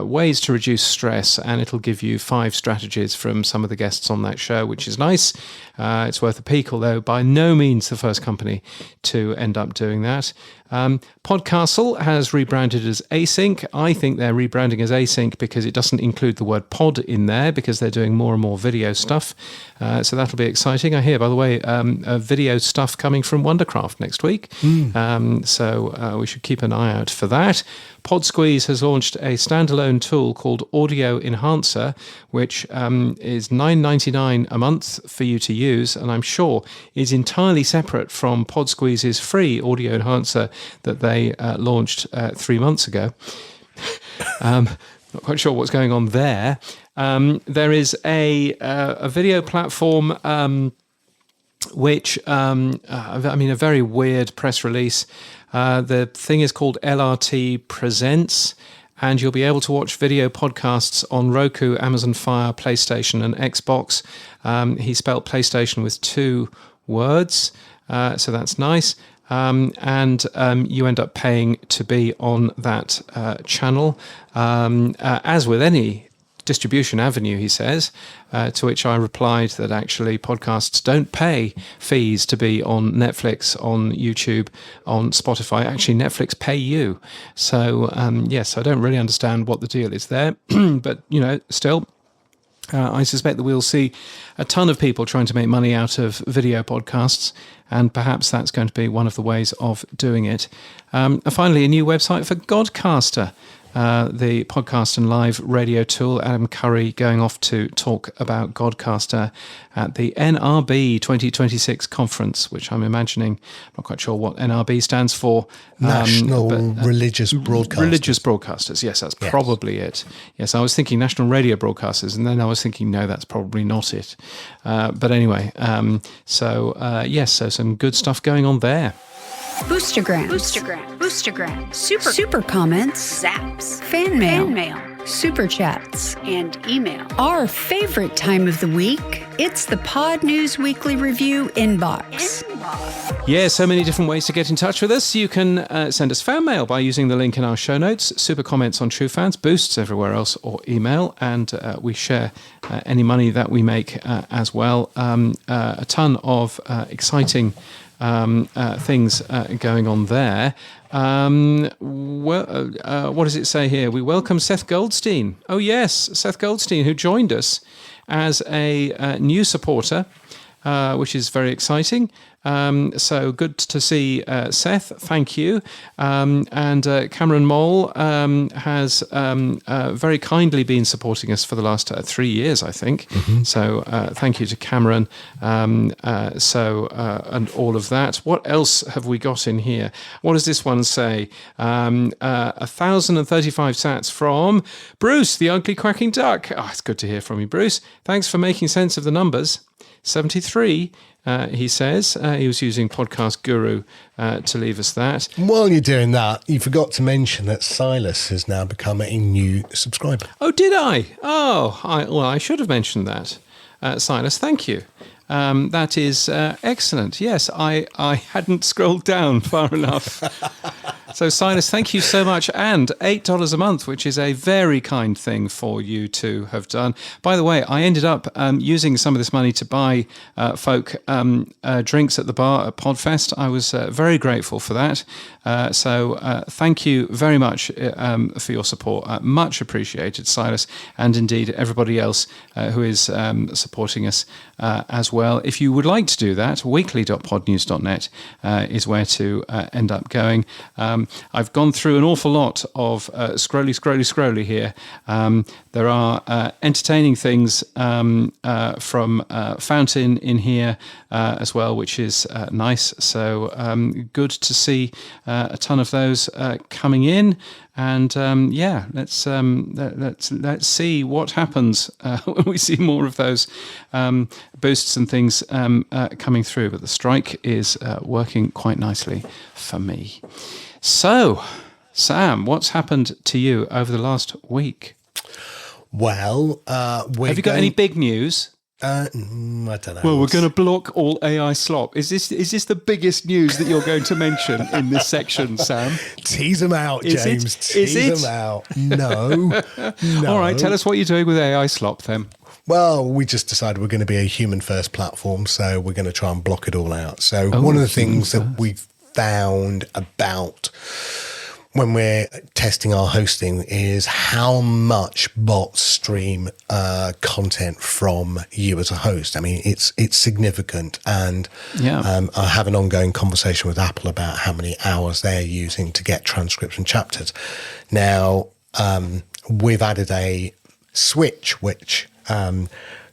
ways to reduce stress, and it'll give you 5 strategies from some of the guests on that show, which is nice. It's worth a peek, although by no means the first company to end up doing that. Podcastle has rebranded as Async. I think they're rebranding as Async because it doesn't include the word pod in there, because they're doing more and more video stuff. So that'll be exciting. I hear, by the way, video stuff coming from Wondercraft next week. So we should keep an eye out for that. PodSqueeze has launched a standalone tool called Audio Enhancer, which is $9.99 a month for you to use, and I'm sure is entirely separate from PodSqueeze's free Audio Enhancer that they launched 3 months ago. Not quite sure what's going on there. There is a video platform which, a very weird press release. The thing is called LRT Presents, and you'll be able to watch video podcasts on Roku, Amazon Fire, PlayStation, and Xbox. He spelt PlayStation with 2 words, so that's nice. And you end up paying to be on that channel. As with any distribution avenue, he says, to which I replied that actually podcasts don't pay fees to be on Netflix, on YouTube, on Spotify. Actually, Netflix pay you. So, yes, I don't really understand what the deal is there. But, still... I suspect that we'll see a ton of people trying to make money out of video podcasts, and perhaps that's going to be one of the ways of doing it. And finally, a new website for Godcaster, the podcast and live radio tool. Adam Curry going off to talk about Godcaster at the NRB 2026 conference, which I'm imagining, I'm not quite sure what NRB stands for.
National Religious Broadcasters.
Religious Broadcasters, yes, that's probably it. Yes, I was thinking National Radio Broadcasters, and then I was thinking, no, that's probably not it. But anyway, so some good stuff going on there.
Boostergram, super comments,
zaps,
fan mail, super chats,
and email.
Our favorite time of the week, it's the Pod News Weekly Review inbox.
Yeah, so many different ways to get in touch with us. You can send us fan mail by using the link in our show notes, super comments on True Fans, boosts everywhere else, or email, and we share any money that we make as well. A ton of exciting things going on there. What does it say here? We welcome Seth Goldstein. Oh yes, Seth Goldstein, who joined us as a new supporter, which is very exciting. So good to see Seth. Thank you. And Cameron Mole has very kindly been supporting us for the last 3 years, I think. Mm-hmm. So thank you to Cameron. And all of that. What else have we got in here? What does this one say? 1,035 sats from Bruce, the ugly quacking duck. Oh, it's good to hear from you, Bruce. Thanks for making sense of the numbers. 73. He says he was using Podcast Guru to leave us that.
While you're doing that, you forgot to mention that Silas has now become a new subscriber.
Oh, did I? Oh, I should have mentioned that. Silas, thank you. That is excellent. Yes, I hadn't scrolled down far enough. So, Silas, thank you so much. And $8 a month, which is a very kind thing for you to have done. By the way, I ended up using some of this money to buy folk drinks at the bar at Podfest. I was very grateful for that. So thank you very much for your support. Much appreciated, Silas, and indeed everybody else who is supporting us as well. If you would like to do that, weekly.podnews.net is where to end up going. I've gone through an awful lot of scrolly here. There are entertaining things from Fountain in here as well, which is nice. So good to see a ton of those coming in. And let's see what happens when we see more of those boosts and things coming through. But the strike is working quite nicely for me. So, Sam, what's happened to you over the last week?
Well, have
you got any big news?
I don't know.
Well, we're going to block all AI slop. Is this the biggest news that you're going to mention in this section, Sam?
Tease them out, James. Tease them out. No.
All right, tell us what you're doing with AI slop then.
Well, we just decided we're going to be a human-first platform, so we're going to try and block it all out. So one of the things that we've found about when we're testing our hosting is how much bots stream content from you as a host. I mean, it's significant, and I have an ongoing conversation with Apple about how many hours they're using to get transcription chapters. Now, we've added a switch, which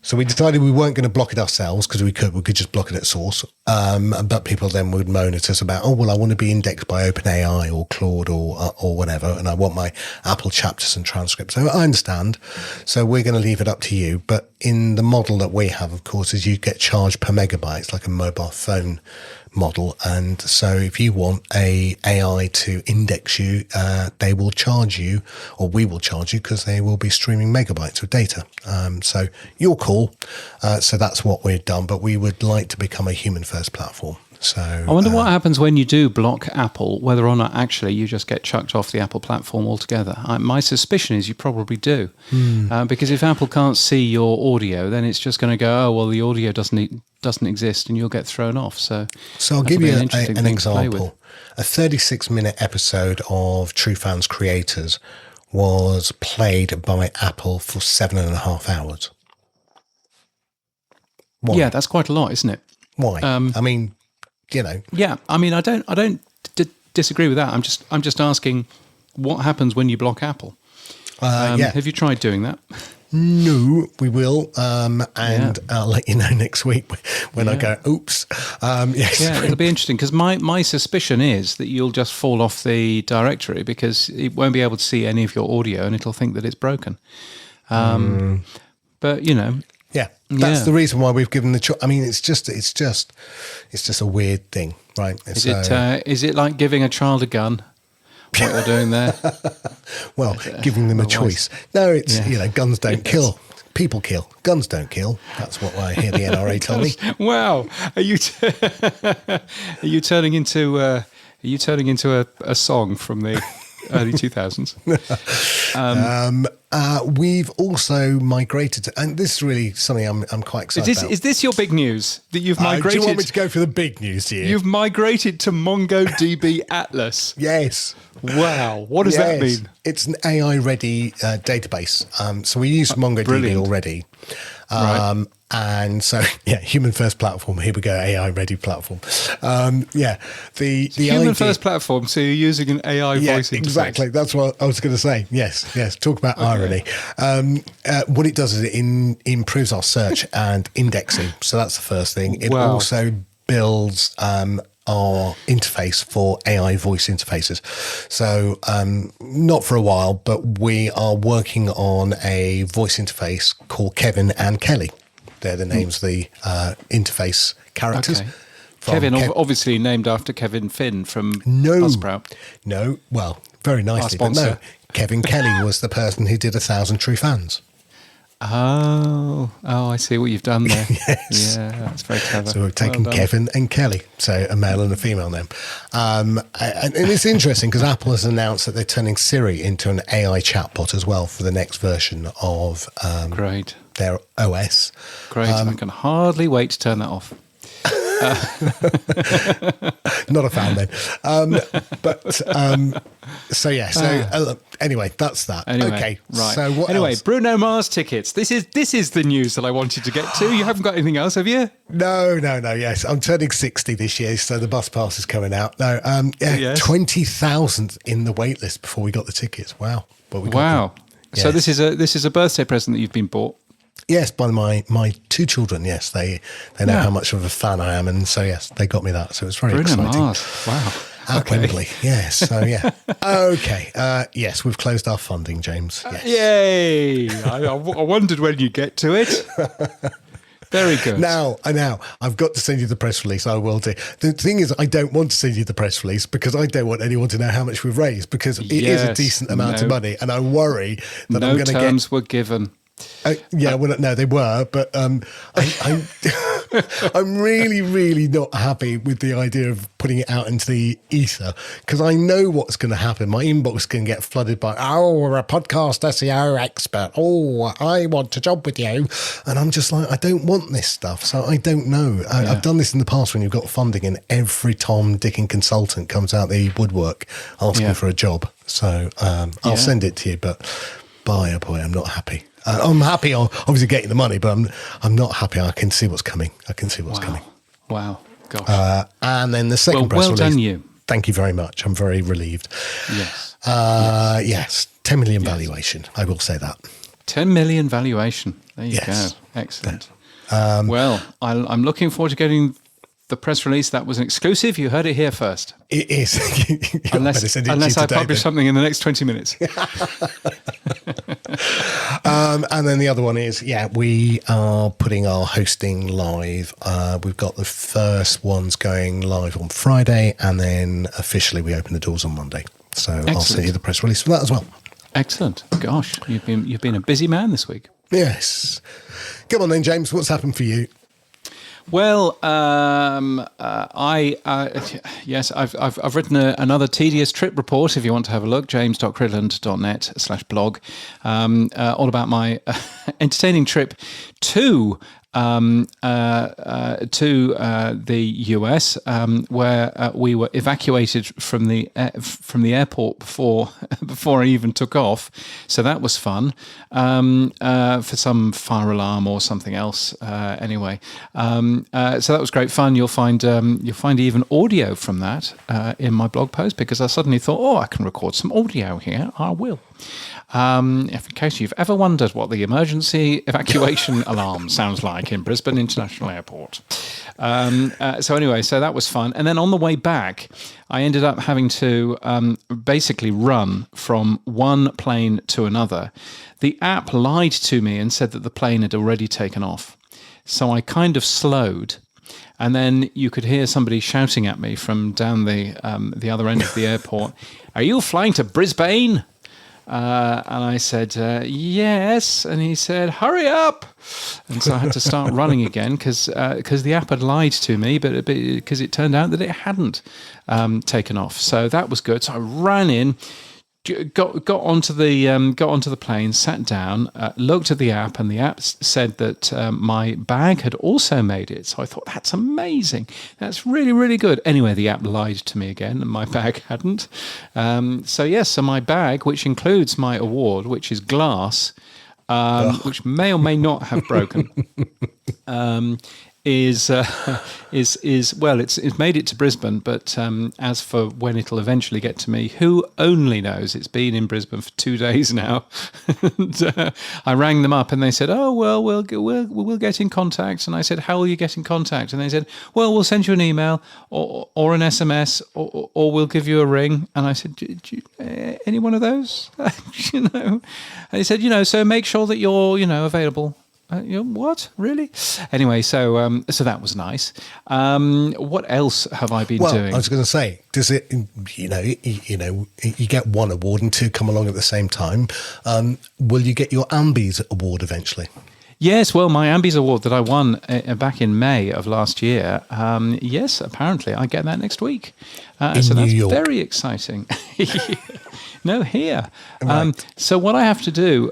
so we decided we weren't going to block it ourselves because we could just block it at source. But people then would moan at us about, I want to be indexed by OpenAI or Claude or whatever, and I want my Apple chapters and transcripts. So I understand. So we're going to leave it up to you. But in the model that we have, of course, is you get charged per megabyte. It's like a mobile phone model. And so if you want a AI to index you, they will charge you, or we will charge you, because they will be streaming megabytes of data. So your call. So that's what we've done, but we would like to become a human first platform. So
I wonder what happens when you do block Apple, whether or not actually you just get chucked off the Apple platform altogether. My suspicion is you probably do. Because if Apple can't see your audio, then it's just going to go, oh, well, the audio doesn't exist, and you'll get thrown off. So
I'll give you an example. A 36-minute episode of True Fans Creators was played by Apple for 7.5 hours. Why?
Yeah, that's quite a lot, isn't it?
Why? I mean, you know.
Yeah, I mean, I don't disagree with that. I'm just asking, what happens when you block Apple? Have you tried doing that?
No, we will, and I'll let you know next week when I go, oops. Yes.
Yeah, it'll be interesting, because my suspicion is that you'll just fall off the directory because it won't be able to see any of your audio and it'll think that it's broken. But, you know.
Yeah, that's the reason why we've given the choice. I mean, it's just a weird thing, right?
Is it like giving a child a gun? What you're doing there?
Well, giving them a choice. No, it's guns don't kill. People kill. Guns don't kill. That's what I hear the NRA tell me.
Wow, are you turning into a song from the early 2000s?
We've also migrated to, and this is really something I'm quite excited about.
Is this your big news that you've migrated?
Do you want me to go for the big news here?
You've migrated to MongoDB Atlas.
Yes.
Wow. What does that mean?
It's an AI-ready database. So we use MongoDB already.
Right.
And so, human first platform. Here we go, AI ready platform. The
human first platform. So you're using an AI voice interface.
Exactly. That's what I was going to say. Yes. Talk about irony. What it does is it improves our search and indexing. So that's the first thing. It also builds our interface for AI voice interfaces. So not for a while, but we are working on a voice interface called Kevin and Kelly. They're the names of the interface characters.
Okay. Kevin, obviously named after Kevin Finn from Buzzsprout.
No, well, very nicely, but no. Kevin Kelly was the person who did 1,000 True Fans.
Oh, I see what you've done there.
Yes.
Yeah, that's very clever.
So we've taken Kevin and Kelly, so a male and a female name. And it's interesting because Apple has announced that they're turning Siri into an AI chatbot as well for the next version of
Great.
Their OS.
Great. I can hardly wait to turn that off.
Not a fan then. Anyway, that's that.
Anyway,
okay,
right.
So what else?
Bruno Mars tickets. This is the news that I wanted to get to. You haven't got anything else, have you?
No. Yes, I'm turning 60 this year, so the bus pass is coming out. No, 20,000 in the wait list before we got the tickets. Wow. But we got them. Yes.
So this is a birthday present that you've been bought.
Yes, by my two children. Yes, they know how much of a fan I am, and so yes, they got me that. So it was very exciting.
Mars. Wow.
At Wembley. Yes. So yeah. Okay. Yes, we've closed our funding, James. Yes.
Yay! I wondered when you get to it. Very good.
Now, I've got to send you the press release. I will do. The thing is, I don't want to send you the press release because I don't want anyone to know how much we've raised because it is a decent amount of money, and I worry that I'm going to get.
No terms were given.
Well, no, they were, but I'm really, really not happy with the idea of putting it out into the ether because I know what's going to happen. My inbox is going to get flooded by, we're a podcast SEO expert. Oh, I want to job with you. And I'm just like, I don't want this stuff. So I don't know. I've done this in the past when you've got funding and every Tom, Dick and consultant comes out the woodwork asking for a job. So I'll send it to you, but boy, I'm not happy. I'm happy, obviously, getting the money, but I'm not happy. I can see what's coming. Coming.
Wow. Gosh.
And then the second press release.
Well done, you.
Thank you very much. I'm very relieved.
Yes.
Yes. 10 million valuation. I will say that.
10 million valuation. There you go. Excellent. Well, I'm looking forward to getting the press release. That was an exclusive. You heard it here first.
It is.
unless I publish something in the next 20 minutes.
And then the other one is, we are putting our hosting live. We've got the first ones going live on Friday, and then officially we open the doors on Monday. So Excellent. I'll send you the press release for that as well.
Excellent. Gosh, you've been a busy man this week.
Yes. Come on then, James. What's happened for you?
Well, yes, I've written another tedious trip report. If you want to have a look, james.cridland.net/blog, all about my entertaining trip to the US, where we were evacuated from the airport before I even took off. So that was fun, for some fire alarm or something else. Anyway, so that was great fun. You'll find even audio from that in my blog post, because I suddenly thought, I can record some audio here. I will. In case you've ever wondered what the emergency evacuation alarm sounds like in Brisbane International Airport. So anyway, so that was fun. And then on the way back, I ended up having to basically run from one plane to another. The app lied to me and said that the plane had already taken off. So I kind of slowed. And then you could hear somebody shouting at me from down the other end of the airport, "Are you flying to Brisbane?" And I said, yes. And he said, "Hurry up." And so I had to start running again because the app had lied to me, but because it turned out that it hadn't taken off. So that was good. So I ran in, got onto the plane, sat down, looked at the app, and the app said that my bag had also made it. So I thought, that's amazing. That's really, really good. Anyway, the app lied to me again, and my bag hadn't. So my bag, which includes my award, which is glass, which may or may not have broken, is well, it's made it to Brisbane, but as for when it'll eventually get to me, who only knows? It's been in Brisbane for 2 days now. And, I rang them up and they said, "Oh well, we'll get in contact." And I said, "How will you get in contact?" And they said, "Well, we'll send you an email or an SMS or we'll give you a ring." And I said, "Any one of those?" And they said, "So make sure that you're available." What, really? Anyway, so that was nice. What else have I been doing?
I was going to say, does it? You get one award and two come along at the same time. Will you get your Ambies award eventually?
Yes, well, my Ambies award that I won back in May of last year. Yes, apparently I get that next week. So that's
New York.
Very exciting. No, here.
Right.
So what I have to do,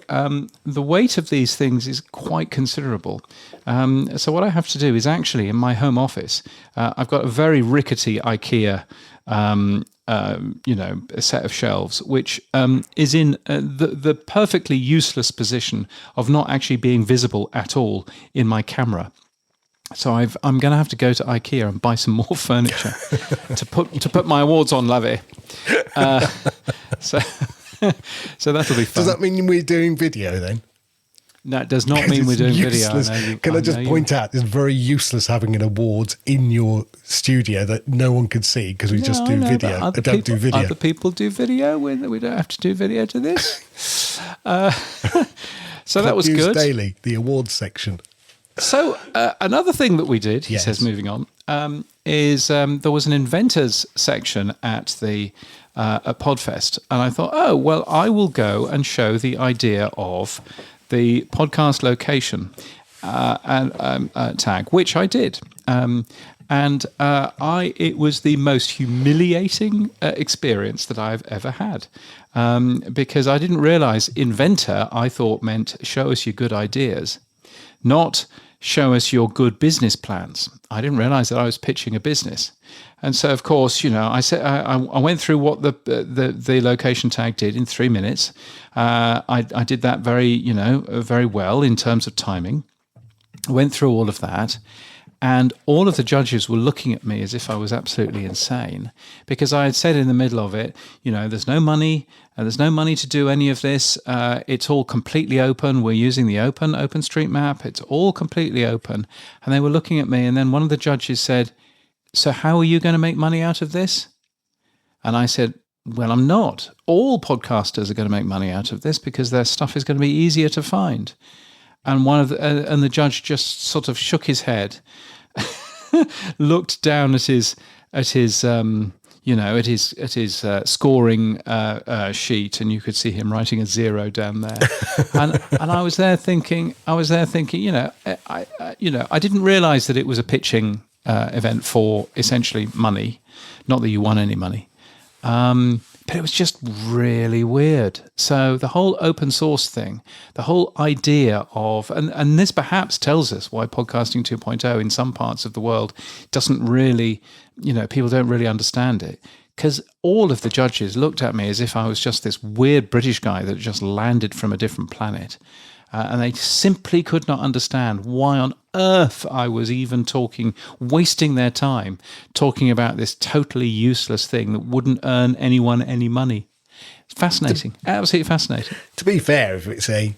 the weight of these things is quite considerable. So what I have to do is actually in my home office, I've got a very rickety IKEA, a set of shelves, which is in the perfectly useless position of not actually being visible at all in my camera. So I'm going to have to go to IKEA and buy some more furniture to put my awards on, lovey. So that'll be fun.
Does that mean we're doing video then?
No, it does not mean we're doing
useless.
video.
Can I just point out, it's very useless having an award in your studio that no one can see because we just do video. I don't do video.
Other people do video. We don't have to do video to this. So that was good.
Daily, the awards section.
So another thing that we did, he
Yes.
says, moving on, is there was an inventors section at Podfest, and I thought, oh well, I will go and show the idea of the podcast location tag, which I did, it was the most humiliating experience that I've ever had, because I didn't realize inventor I thought meant show us your good ideas, not show us your good business plans. I didn't realize that I was pitching a business. And so, of course, I said I went through what the location tag did in 3 minutes. I did that very well in terms of timing. I went through all of that. And all of the judges were looking at me as if I was absolutely insane, because I had said in the middle of it, there's no money, and there's no money to do any of this. It's all completely open. We're using the OpenStreetMap. It's all completely open. And they were looking at me, and then one of the judges said, "So how are you going to make money out of this?" And I said, "Well, I'm not. All podcasters are going to make money out of this because their stuff is going to be easier to find." And and the judge just sort of shook his head, looked down at his at his scoring sheet, and you could see him writing a 0 down there. and I was there thinking, I didn't realise that it was a pitching event for essentially money. Not that you won any money. But it was just really weird. So the whole open source thing, the whole idea of, and this perhaps tells us why podcasting 2.0 in some parts of the world doesn't really, people don't really understand it. Because all of the judges looked at me as if I was just this weird British guy that just landed from a different planet. And they simply could not understand why on earth I was even wasting their time talking about this totally useless thing that wouldn't earn anyone any money. It's fascinating, absolutely fascinating.
To be fair, if it's a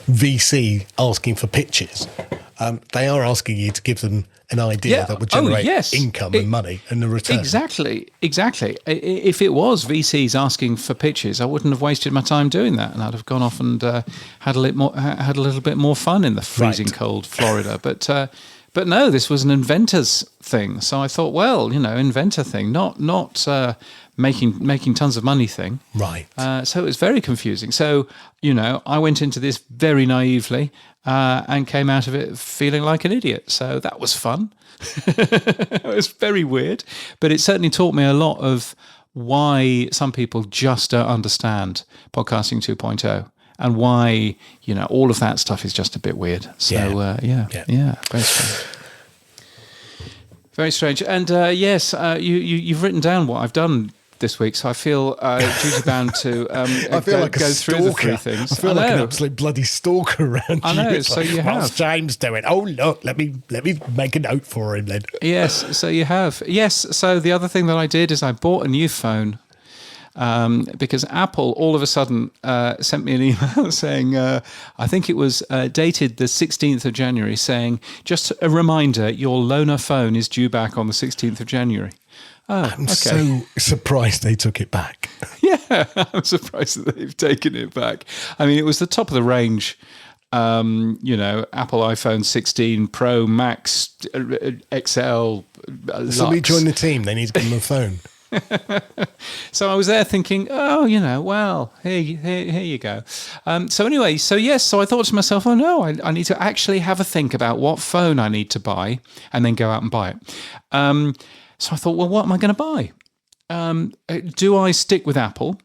VC asking for pitches, they are asking you to give them an idea that would generate income and money and the return.
Exactly. If it was VCs asking for pitches, I wouldn't have wasted my time doing that, and I'd have gone off and had a little bit more fun in the freezing cold Florida. But no, this was an inventor's thing. So I thought, well, inventor thing, not making tons of money thing.
Right.
So it was very confusing. So, I went into this very naively and came out of it feeling like an idiot. So that was fun. It was very weird. But it certainly taught me a lot of why some people just don't understand podcasting 2.0 and why, all of that stuff is just a bit weird. So, very strange. Very strange. And yes, you've written down what I've done this week, so I feel duty bound to
I feel like
go through the three
stalker.
things.
I feel like an absolute bloody stalker around
I know,
you. It's
so you have.
What's James doing? Oh, look, let me make a note for him then.
Yes, so you have. Yes, so the other thing that I did is I bought a new phone. Because Apple all of a sudden sent me an email saying, I think it was dated the 16th of January, saying, just a reminder, your loaner phone is due back on the 16th of January. Oh,
I'm so surprised they took it back.
Yeah, I'm surprised that they've taken it back. I mean, it was the top of the range, Apple iPhone 16 Pro, Max, XL.
Somebody join the team. They need to give them a phone.
So I was there thinking, well, here you go. So anyway, so I thought to myself, oh no, I need to actually have a think about what phone I need to buy and then go out and buy it. So I thought, well, what am I going to buy? Do I stick with Apple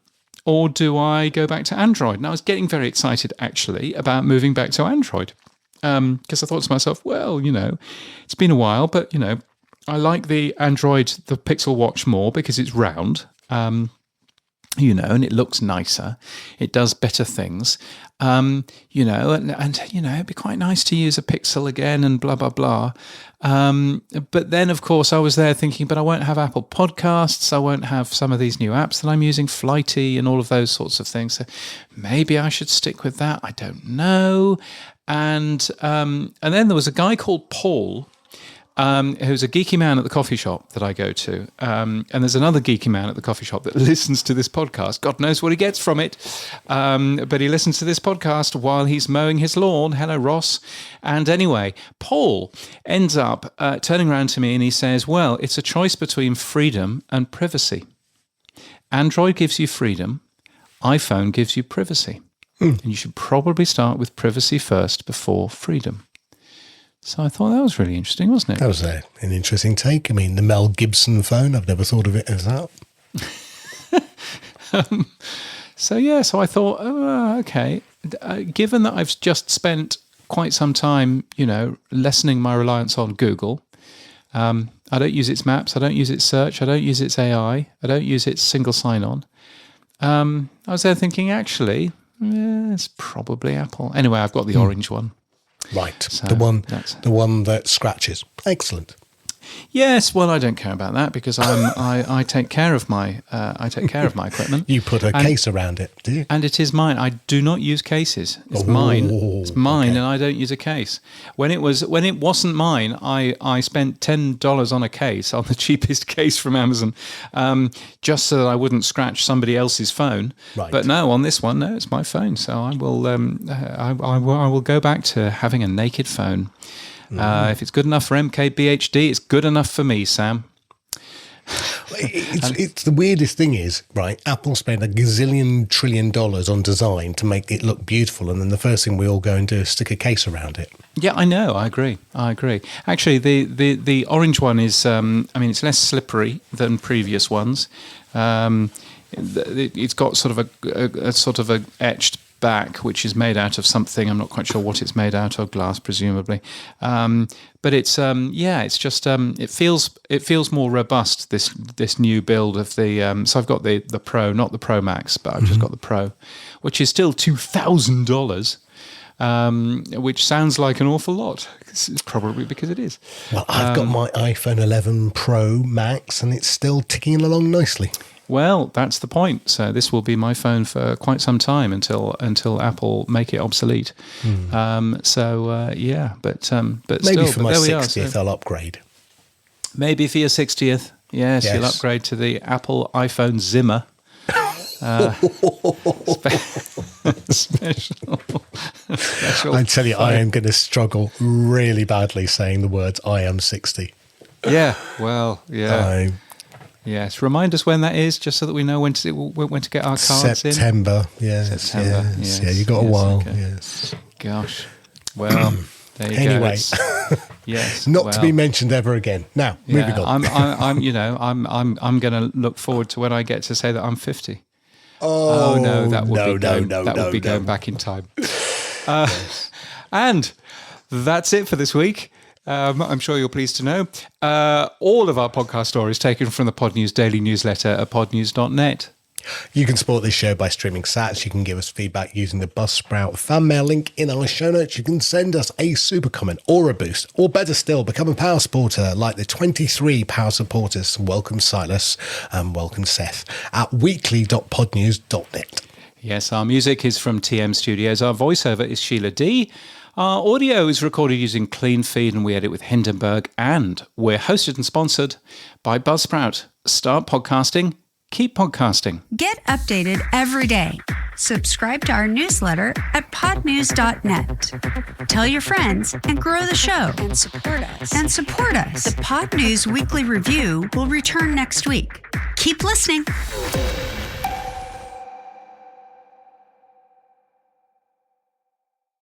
or do I go back to Android? And I was getting very excited actually about moving back to Android because I thought to myself, well, it's been a while, but I like the Android, the Pixel Watch more because it's round, and it looks nicer. It does better things, and it'd be quite nice to use a Pixel again and blah, blah, blah. But then, of course, I was there thinking, but I won't have Apple Podcasts. I won't have some of these new apps that I'm using, Flighty and all of those sorts of things. So maybe I should stick with that. I don't know. And then there was a guy called Paul, who's a geeky man at the coffee shop that I go to. And there's another geeky man at the coffee shop that listens to this podcast. God knows what he gets from it. But he listens to this podcast while he's mowing his lawn. Hello, Ross. And anyway, Paul ends up turning around to me and he says, well, it's a choice between freedom and privacy. Android gives you freedom. iPhone gives you privacy. And you should probably start with privacy first before freedom. So I thought that was really interesting, wasn't it?
That was an interesting take. I mean, the Mel Gibson phone, I've never thought of it as that.
So I thought, okay, given that I've just spent quite some time, lessening my reliance on Google, I don't use its maps, I don't use its search, I don't use its AI, I don't use its single sign-on. I was there thinking, actually, it's probably Apple. Anyway, I've got the orange one.
Right,
So
the one that scratches. Excellent.
Yes, well, I don't care about that because I take care of my equipment.
You put a case around it, do you?
And it is mine. I do not use cases. It's mine. It's mine,
okay.
and I don't use a case. When it wasn't mine, I spent $10 on a case, on the cheapest case from Amazon, just so that I wouldn't scratch somebody else's phone. Right. But no, on this one, no, it's my phone. So I will I will go back to having a naked phone. If it's good enough for MKBHD, it's good enough for me, Sam.
It's the weirdest thing is, right, Apple spent $1 gazillion trillion on design to make it look beautiful, and then the first thing we all go and do is stick a case around it.
Yeah, I know. I agree. Actually, the orange one is, it's less slippery than previous ones. It's got sort of a etched back, which is made out of something. I'm not quite sure what it's made out of, glass presumably. But it's it's just it feels more robust. This new build of the so I've got the Pro, not the Pro Max, but I've just got the Pro, which is still $2,000. Which sounds like an awful lot. It's probably because it is.
Well, I've got my iPhone 11 Pro Max, and it's still ticking along nicely.
Well, that's the point. So this will be my phone for quite some time until Apple make it obsolete. But
maybe
still,
for my 60th, I'll upgrade.
Maybe for your 60th, yes, you'll upgrade to the Apple iPhone Zimmer. Special.
I tell you, I am going to struggle really badly saying the words "I am 60."
Yeah, well, yeah. Yes, remind us when that is, just so that we know when to get our cards
September,
in.
Yes.
Yeah,
you got a while.
Okay.
Yes.
Gosh. Well, there you
anyway.
go. Yes.
Not to be mentioned ever again. Now, moving on.
I'm going to look forward to when I get to say that I'm 50.
Oh
no, that would be
going
back in time. And that's it for this week. I'm sure you're pleased to know. All of our podcast stories taken from the Pod News daily newsletter at podnews.net.
You can support this show by streaming sats. You can give us feedback using the Buzzsprout fan mail link in our show notes. You can send us a super comment or a boost, or better still, become a power supporter like the 23 power supporters. Welcome Silas and welcome Seth at weekly.podnews.net.
Yes, our music is from TM Studios. Our voiceover is Sheila D. Our audio is recorded using Clean Feed and we edit with Hindenburg. And we're hosted and sponsored by Buzzsprout. Start podcasting. Keep podcasting.
Get updated every day. Subscribe to our newsletter at podnews.net. Tell your friends and grow the show.
And support us.
The Pod News Weekly Review will return next week. Keep listening.